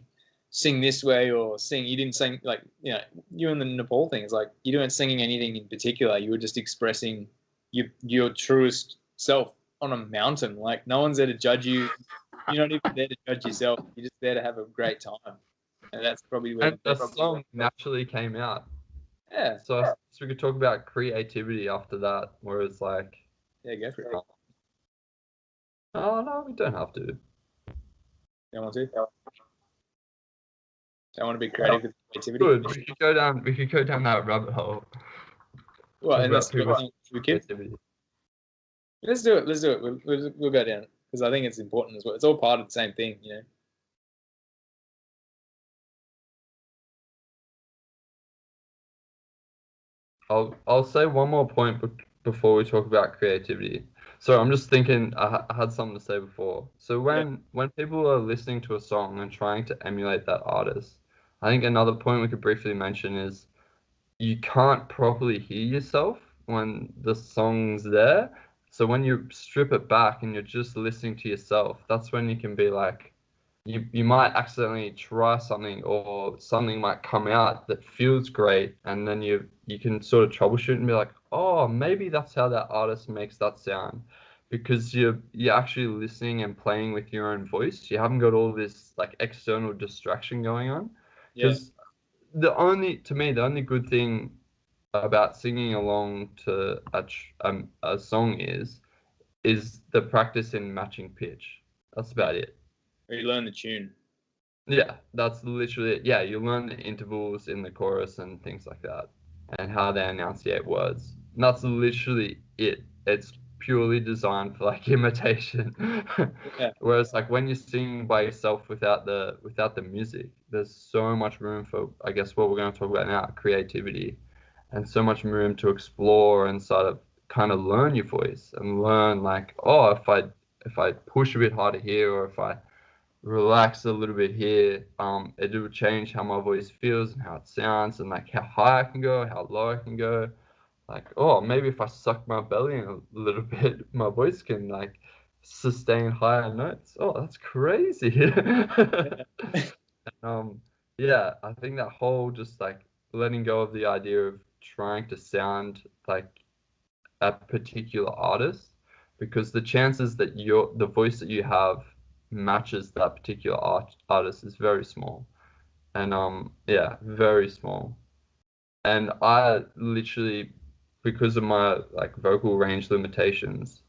sing this way or you didn't sing like, you and the Nepal thing is like, you weren't singing anything in particular. You were just expressing your truest self on a mountain. Like no one's there to judge you. You're not even there to judge yourself. You're just there to have a great time. And that's probably where And the song naturally came out. Yeah. So we could talk about creativity after that, where it's like, Yeah, go for it. oh no, we don't have to. Don't want to? Don't want to be creative with creativity. Good. We could go down that rabbit hole. Well, and that's creativity. Let's do it. We'll go down because I think it's important as well. It's all part of the same thing, I'll say one more point before we talk about creativity. So I'm just thinking, I had something to say before. So when people are listening to a song and trying to emulate that artist, I think another point we could briefly mention is you can't properly hear yourself when the song's there. So when you strip it back and you're just listening to yourself, that's when you can be like, you might accidentally try something or something might come out that feels great, and then you can sort of troubleshoot and be like, oh, maybe that's how that artist makes that sound, because you're actually listening and playing with your own voice. You haven't got all this like external distraction going on. Because the only good thing about singing along to a song is the practice in matching pitch. That's about it. Or you learn the tune. Yeah, that's literally it. Yeah, you learn the intervals in the chorus and things like that, and how they enunciate words. And that's literally it. It's purely designed for like imitation. Yeah. Whereas like when you're singing by yourself without the music, there's so much room for, I guess, what we're going to talk about now, creativity, and so much room to explore and sort of kind of learn your voice and learn like, oh, if I push a bit harder here, or if I relax a little bit here, it will change how my voice feels and how it sounds, and like how high I can go, how low I can go. Like, oh, maybe if I suck my belly in a little bit, my voice can like sustain higher notes. Oh, that's crazy. Yeah, I think that whole just like letting go of the idea of trying to sound like a particular artist, because the chances that the voice that you have matches that particular artist is very small. And yeah, very small. And I literally, because of my like vocal range limitations,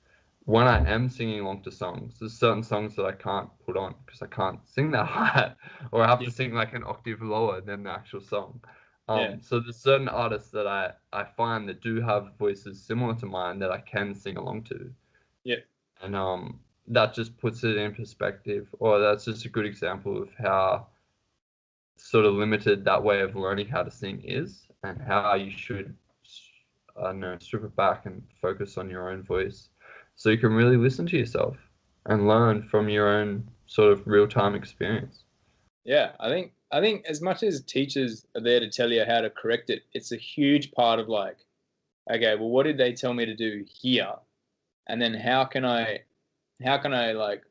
when I am singing along to songs, there's certain songs that I can't put on because I can't sing that high, or I have Yeah. to sing like an octave lower than the actual song. Yeah. So there's certain artists that I find that do have voices similar to mine that I can sing along to, Yeah. and that just puts it in perspective, or that's just a good example of how sort of limited that way of learning how to sing is, and how you should, I don't know, strip it back and focus on your own voice, so you can really listen to yourself and learn from your own sort of real-time experience. Yeah. I think as much as teachers are there to tell you how to correct it, it's a huge part of like, okay, well, what did they tell me to do here? And then how can I like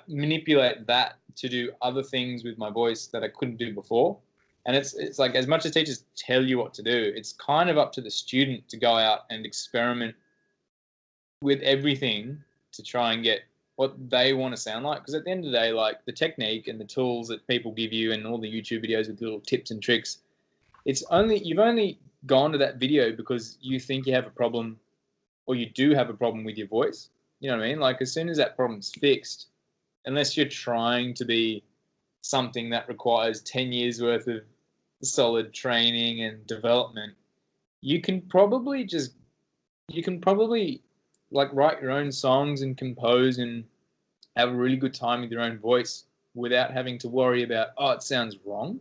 manipulate that to do other things with my voice that I couldn't do before? And it's like, as much as teachers tell you what to do, it's kind of up to the student to go out and experiment with everything to try and get what they want to sound like. Because at the end of the day, like the technique and the tools that people give you and all the YouTube videos with little tips and tricks, you've only gone to that video because you think you have a problem, or you do have a problem with your voice. You know what I mean? Like, as soon as that problem's fixed, unless you're trying to be something that requires 10 years worth of solid training and development, you can probably just you can probably like write your own songs and compose and have a really good time with your own voice without having to worry about, oh, it sounds wrong.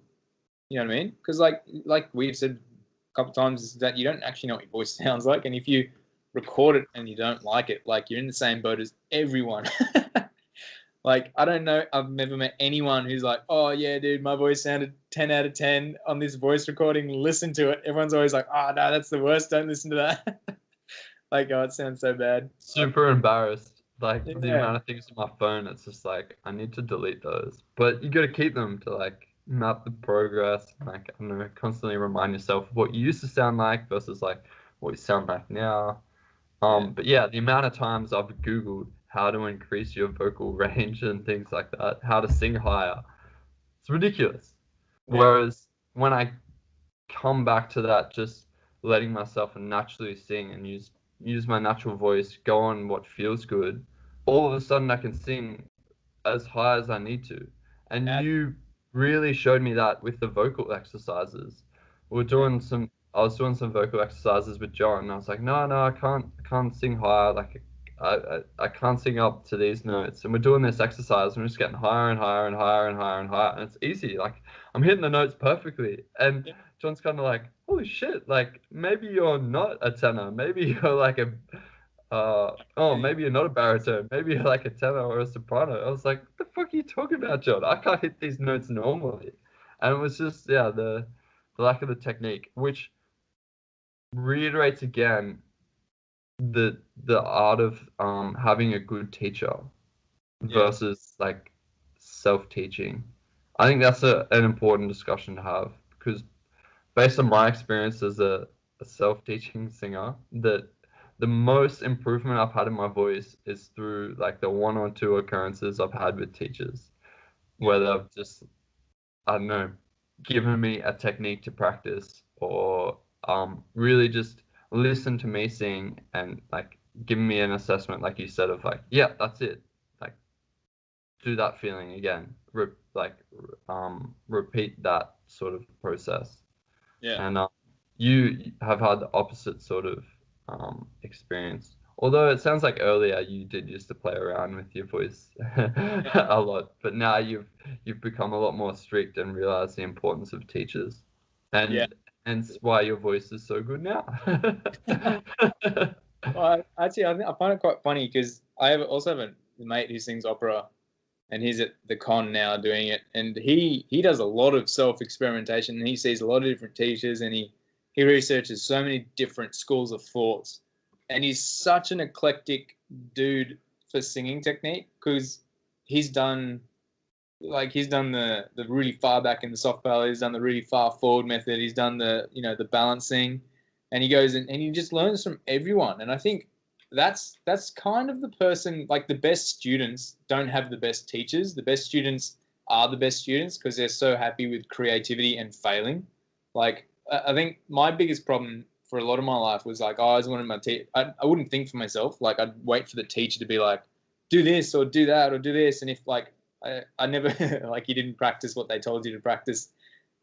You know what I mean? Because like we've said a couple of times, is that you don't actually know what your voice sounds like, and if you record it and you don't like it, like, you're in the same boat as everyone. Like, I don't know, I've never met anyone who's like, oh yeah, dude, my voice sounded 10 out of 10 on this voice recording, listen to it. Everyone's always like, oh no, that's the worst, don't listen to that. Like, oh, it sounds so bad. Super embarrassed. Like the Yeah. amount of things on my phone, it's just like I need to delete those. But you got to keep them to like map the progress. Like, I don't know, constantly remind yourself of what you used to sound like versus like what you sound like now. Yeah. But yeah, the amount of times I've Googled how to increase your vocal range and things like that, how to sing higher, it's ridiculous. Yeah. Whereas when I come back to that, just letting myself naturally sing and use my natural voice, go on what feels good, all of a sudden I can sing as high as I need to. And Add, you really showed me that with the vocal exercises. yeah. I was doing some vocal exercises with John, and I was like, no, I can't sing higher. Like, I can't sing up to these notes. And we're doing this exercise, and we're just getting higher and higher and higher and higher and higher. And it's easy. Like, I'm hitting the notes perfectly. And Yeah. John's kind of like, holy shit, like, maybe you're not a tenor. Maybe you're like oh, Yeah. maybe you're not a baritone. Maybe you're like a tenor or a soprano. I was like, what the fuck are you talking about, John? I can't hit these notes normally. And it was just, yeah, the lack of the technique, which reiterates again the art of having a good teacher Yeah. versus like self-teaching. I think that's an important discussion to have, because based on my experience as a self-teaching singer, that the most improvement I've had in my voice is through like the one or two occurrences I've had with teachers, Yeah. where they've just, I don't know, given me a technique to practice, or really just listen to me sing and like giving me an assessment, like you said, of like, yeah, that's it. Like, do that feeling again. Repeat that sort of process. Yeah. And you have had the opposite sort of experience. Although it sounds like earlier you did used to play around with your voice Yeah. a lot, but now you've become a lot more strict and realize the importance of teachers, Yeah. and hence why your voice is so good now. Well, actually, I find it quite funny because also have a mate who sings opera, and he's at the con now doing it, and he does a lot of self experimentation, and he sees a lot of different teachers, and he researches so many different schools of thoughts, and he's such an eclectic dude for singing technique, because he's done he's done the really far back in the soft palate, he's done the really far forward method, he's done the balancing, and he goes and he just learns from everyone. And I think that's kind of the person, like, the best students don't have the best teachers. The best students are the best students because they're so happy with creativity and failing. Like, I think my biggest problem for a lot of my life was like, I always wanted my teacher. I wouldn't think for myself. Like I'd wait for the teacher to be like, do this or do that or do this. And if like I never like you didn't practice what they told you to practice,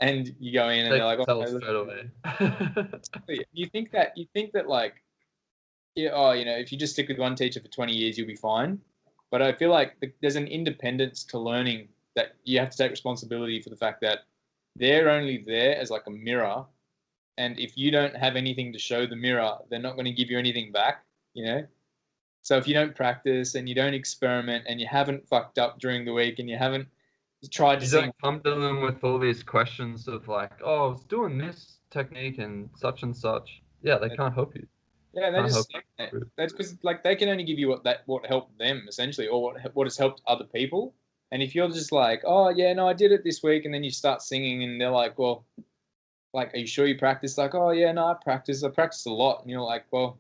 and you go in and they're like, tell oh, straight away. you think that like, yeah, oh, you know, if you just stick with one teacher for 20 years, you'll be fine. But I feel like there's an independence to learning that you have to take responsibility for the fact that they're only there as like a mirror. And if you don't have anything to show the mirror, they're not going to give you anything back, you know? So if you don't practice and you don't experiment and you haven't fucked up during the week and you haven't tried to You sing. don't come to them with all these questions of like, oh, I was doing this technique and such. Yeah, they can't help you. Yeah, they Can't just help say that. you. That's because like they can only give you what helped them essentially, or what has helped other people. And if you're just like, oh yeah, no, I did it this week, and then you start singing, and they're like, well, like, are you sure you practiced? Like, oh yeah, no, I practiced a lot, and you're like, well,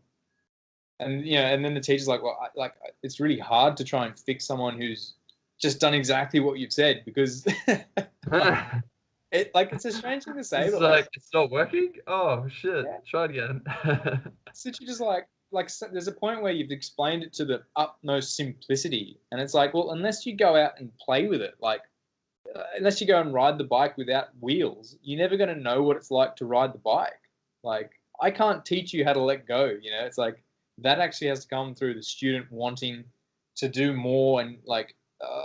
and you know, and then the teacher's like, well, it's really hard to try and fix someone who's just done exactly what you've said because it's a strange thing to say, It's but like it's not working. Oh shit! yeah, Try it again. it's literally just like there's a point where you've explained it to the utmost simplicity, and it's like, well, unless you go out and play with it, like unless you go and ride the bike without wheels, you're never going to know what it's like to ride the bike. Like I can't teach you how to let go. You know, it's like that actually has to come through the student wanting to do more, and like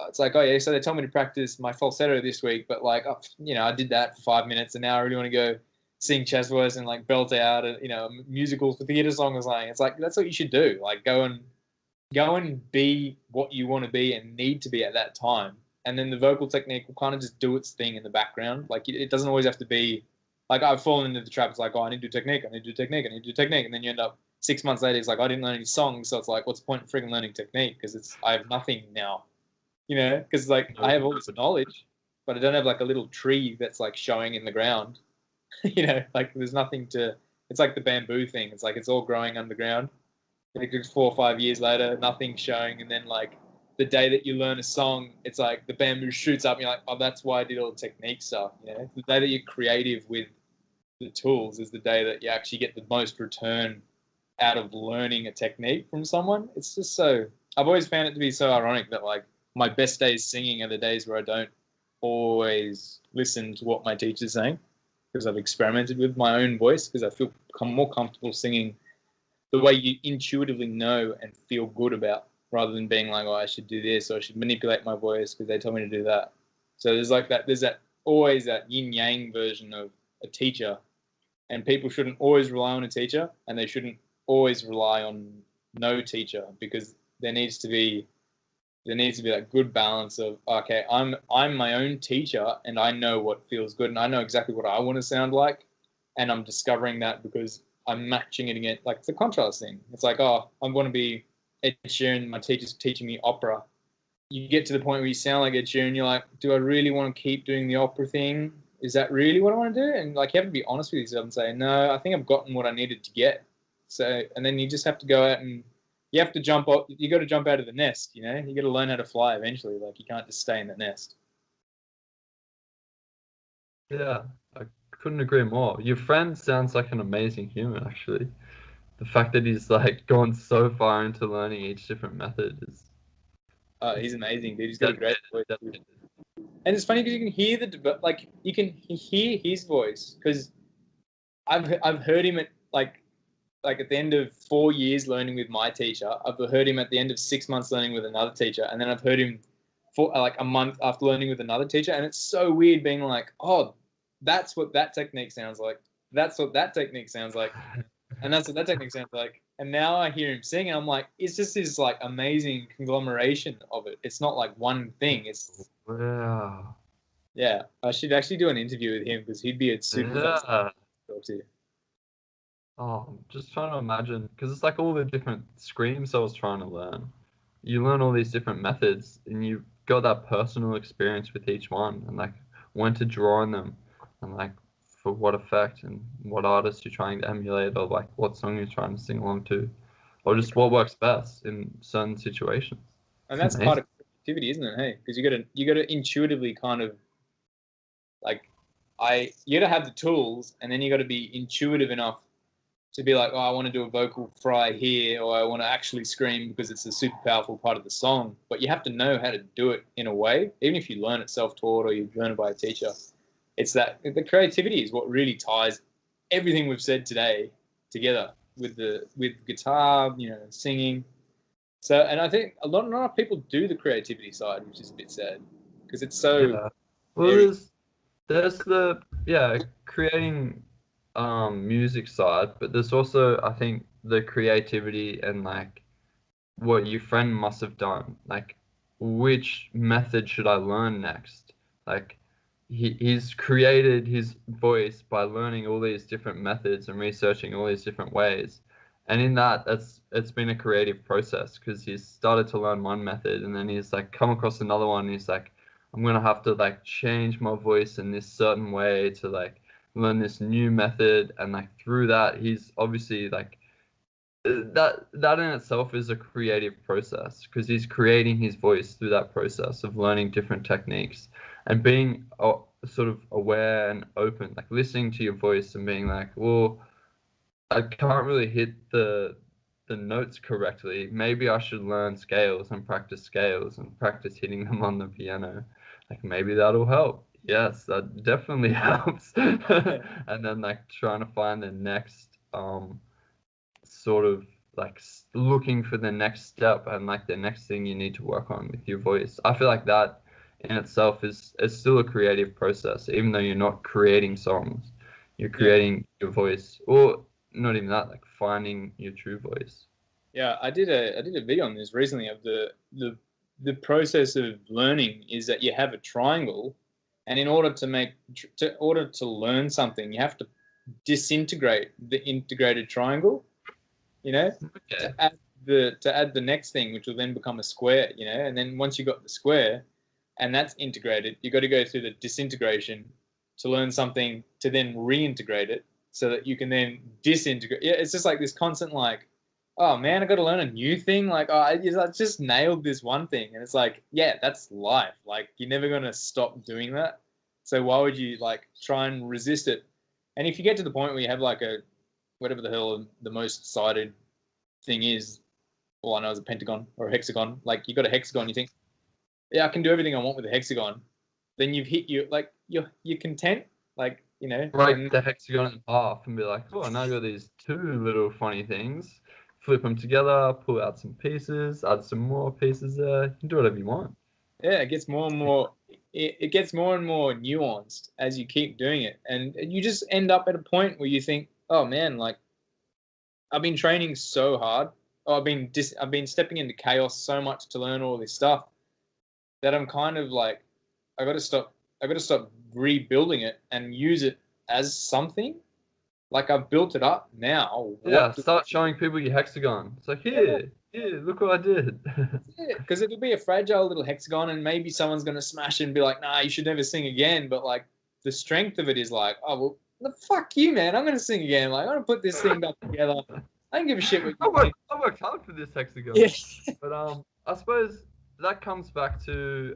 it's like, oh yeah, so they told me to practice my falsetto this week, but like you know, I did that for 5 minutes, and now I really want to go sing chest voice and like belt out, you know, musicals for theater songs. Like it's like that's what you should do. Like go and be what you want to be and need to be at that time. And then the vocal technique will kind of just do its thing in the background. Like it doesn't always have to be like I've fallen into the trap. It's like, oh, I need to do technique. I need to do technique. I need to do technique. And then you end up 6 months later, it's like, I didn't learn any songs. So it's like, what's the point of freaking learning technique? Because I have nothing now, you know, because like I have all this knowledge, but I don't have like a little tree that's like showing in the ground, you know, like there's nothing to, it's like the bamboo thing. It's like, it's all growing underground. Like 4 or 5 years later, nothing's showing, and then like the day that you learn a song, it's like the bamboo shoots up, and you're like, oh, that's why I did all the technique stuff. You know, the day that you're creative with the tools is the day that you actually get the most return out of learning a technique from someone. It's just so. I've always found it to be so ironic that like my best days singing are the days where I don't always listen to what my teacher's saying because I've experimented with my own voice because I feel more comfortable singing the way you intuitively know and feel good about, rather than being like, oh, I should do this or I should manipulate my voice because they told me to do that. So there's like that. There's that always that yin yang version of a teacher, and people shouldn't always rely on a teacher, and they shouldn't always rely on no teacher, because there needs to be that good balance of, okay, I'm my own teacher and I know what feels good and I know exactly what I want to sound like, and I'm discovering that because I'm matching it against, like, it's a contrast thing. It's like, oh, I want to be Ed Sheeran, my teacher's teaching me opera. You get to the point where you sound like Ed Sheeran, you're like, do I really want to keep doing the opera thing? Is that really what I want to do? And like, you have to be honest with yourself and say, no, I think I've gotten what I needed to get. So, and then you just have to go out and you have to jump up. You got to jump out of the nest. You know, you got to learn how to fly eventually. Like, you can't just stay in the nest. Yeah, I couldn't agree more. Your friend sounds like an amazing human, actually. The fact that he's like gone so far into learning each different method is He's amazing, dude. He's got a great dedicated, voice. dedicated. And it's funny because you can hear you can hear his voice, because I've heard him at like at the end of 4 years learning with my teacher. I've heard him at the end of 6 months learning with another teacher, and then I've heard him for like a month after learning with another teacher. And it's so weird being like, oh, that's what that technique sounds like. That's what that technique sounds like. And that's what that technique sounds like. And now I hear him sing, and I'm like, it's just this like amazing conglomeration of it. It's not like one thing. It's Wow. yeah. I should actually do an interview with him because he'd be a super fascinating Yeah. to talk to. Oh, I'm just trying to imagine, because it's like all the different screams I was trying to learn. You learn all these different methods, and you got that personal experience with each one, and like when to draw on them, and like for what effect, and what artist you're trying to emulate, or like what song you're trying to sing along to, or just what works best in certain situations. And It's that's part amazing. of creativity, isn't it? Hey, because you gotta intuitively kind of like you gotta have the tools, and then you gotta be intuitive enough to be like, oh, I want to do a vocal fry here, or I want to actually scream because it's a super powerful part of the song. But you have to know how to do it in a way, even if you learn it self-taught or you learn it by a teacher. It's that the creativity is what really ties everything we've said today together with guitar, singing. So, and I think not a lot of people do the creativity side, which is a bit sad because it's so. Yeah. Well, Very, there's the creating music side, but there's also, I think, the creativity and like what your friend must have done. Like, which method should I learn next? Like, he's created his voice by learning all these different methods and researching all these different ways. And in that, it's been a creative process because he's started to learn one method and then he's like come across another one. And he's like, I'm gonna have to like change my voice in this certain way to like learn this new method. And like through that, he's obviously like that in itself is a creative process because he's creating his voice through that process of learning different techniques and being sort of aware and open, like listening to your voice and being like, well, I can't really hit the notes correctly. Maybe I should learn scales and practice hitting them on the piano. Like maybe that'll help. Yes, that definitely helps. And then like trying to find the next sort of like looking for the next step and like the next thing you need to work on with your voice. I feel like that in itself is still a creative process, even though you're not creating songs, you're creating your voice, or not even that, like finding your true voice. Yeah, I did a video on this recently of the process of learning is that you have a triangle, and in order to learn something, you have to disintegrate the integrated triangle, Okay. to add the next thing, which will then become a square, and then once you got the square, and that's integrated, you got to go through the disintegration to learn something to then reintegrate it so that you can then disintegrate. Yeah, it's just like this constant like, oh man, I got to learn a new thing. Like, oh, I just nailed this one thing, and it's like, yeah, that's life. Like, you're never gonna stop doing that. So why would you like try and resist it? And if you get to the point where you have like a whatever the hell the most cited thing is, all I know is a pentagon or a hexagon. Like you got a hexagon, you think, yeah, I can do everything I want with a hexagon. Then you've hit you're content, like Break and the hexagon in half and be like, oh, now I got these two little funny things. Flip them together, pull out some pieces, add some more pieces there. You can do whatever you want. yeah, it gets more and more. It gets more and more nuanced as you keep doing it, and you just end up at a point where you think, oh man, like I've been training so hard. Oh, I've been stepping into chaos so much to learn all this stuff that I'm kind of like, I got to stop. I got to stop rebuilding it and use it as something. Like I've built it up now. Yeah, start showing people your hexagon. It's like, Yeah, here, look what I did. because it'll be a fragile little hexagon, and maybe someone's gonna smash it and be like, "Nah, you should never sing again." But like, the strength of it is like, "Oh well, the fuck you, man! I'm gonna sing again. Like, I'm gonna put this thing back together. I don't give a shit what you think." I worked hard for this hexagon. Yeah, But I suppose that comes back to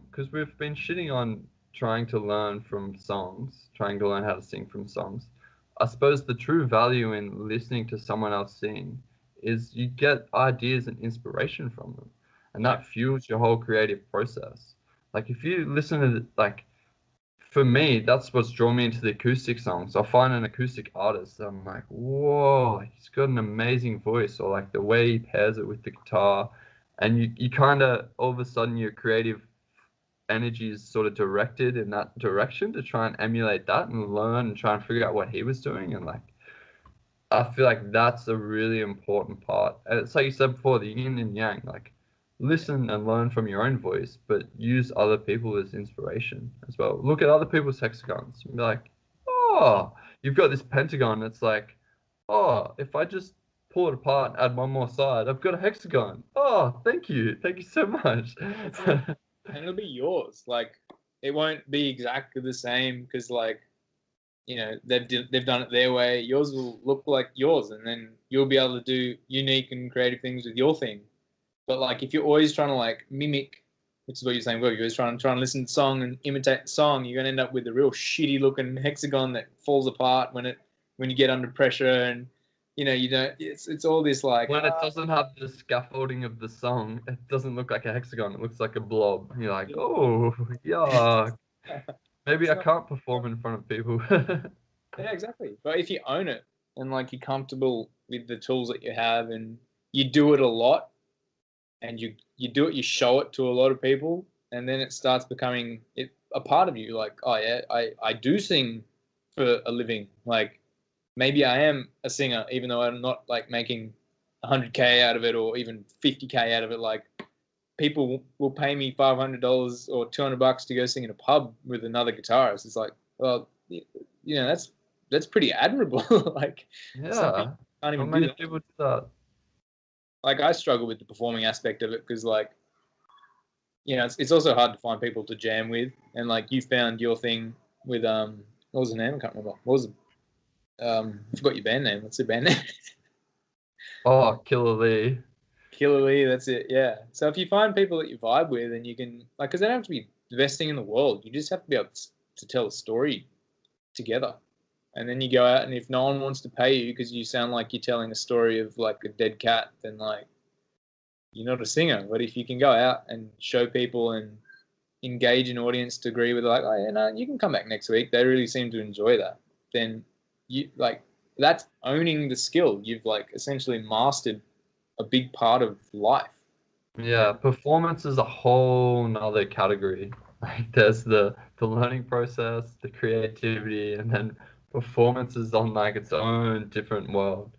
because we've been shitting on trying to learn from songs, trying to learn how to sing from songs. I suppose the true value in listening to someone else sing is you get ideas and inspiration from them, and that fuels your whole creative process. Like if you listen to like for me, that's what's drawn me into the acoustic songs. I find an acoustic artist, I'm like, whoa, he's got an amazing voice, or like the way he pairs it with the guitar, and you kind of all of a sudden your creative energy is sort of directed in that direction to try and emulate that and learn and try and figure out what he was doing. And like I feel like that's a really important part. And it's like you said before, the yin and yang, like listen and learn from your own voice, but use other people as inspiration as well. Look at other people's hexagons and be like, oh, you've got this pentagon. It's like, oh, if I just pull it apart and add one more side, I've got a hexagon. Oh, thank you. Thank you so much. and it'll be yours. Like, it won't be exactly the same because like they've done it their way. Yours will look like yours, and then you'll be able to do unique and creative things with your thing. But like if you're always trying to like mimic, which is what you're saying, well, you're always trying to listen to the song and imitate the song, you're gonna end up with a real shitty looking hexagon that falls apart when you get under pressure, and you know, you don't. It's all this like When it doesn't have the scaffolding of the song, it doesn't look like a hexagon. It looks like a blob. You're like, oh, yeah. Maybe it's I not, can't perform in front of people. yeah, exactly. But if you own it and like you're comfortable with the tools that you have and you do it a lot and you do it, you show it to a lot of people, and then it starts becoming a part of you. Like, oh yeah, I do sing for a living. Like maybe I am a singer, even though I'm not like making 100K out of it or even 50K out of it. Like people will pay me $500 or $200 to go sing in a pub with another guitarist. It's like, well, you know, that's pretty admirable. Like some people Yeah. can't Not even do many that. people do that. Like I struggle with the performing aspect of it because like, you know, it's also hard to find people to jam with. And like you found your thing with what was the name? I can't remember. What was I forgot your band name. What's the band name? Oh, Killer Lee. Killer Lee, that's it. Yeah. So if you find people that you vibe with, and you can like, because they don't have to be the best thing in the world. You just have to be able to tell a story together. And then you go out, and if no one wants to pay you because you sound like you're telling a story of like a dead cat, then like you're not a singer. But if you can go out and show people and engage an audience to agree with like, oh yeah, no, you can come back next week. They really seem to enjoy that. Then you like that's owning the skill. You've like essentially mastered a big part of life. Yeah, performance is a whole nother category. Like there's the learning process, the creativity, and then performance is on like its own different world.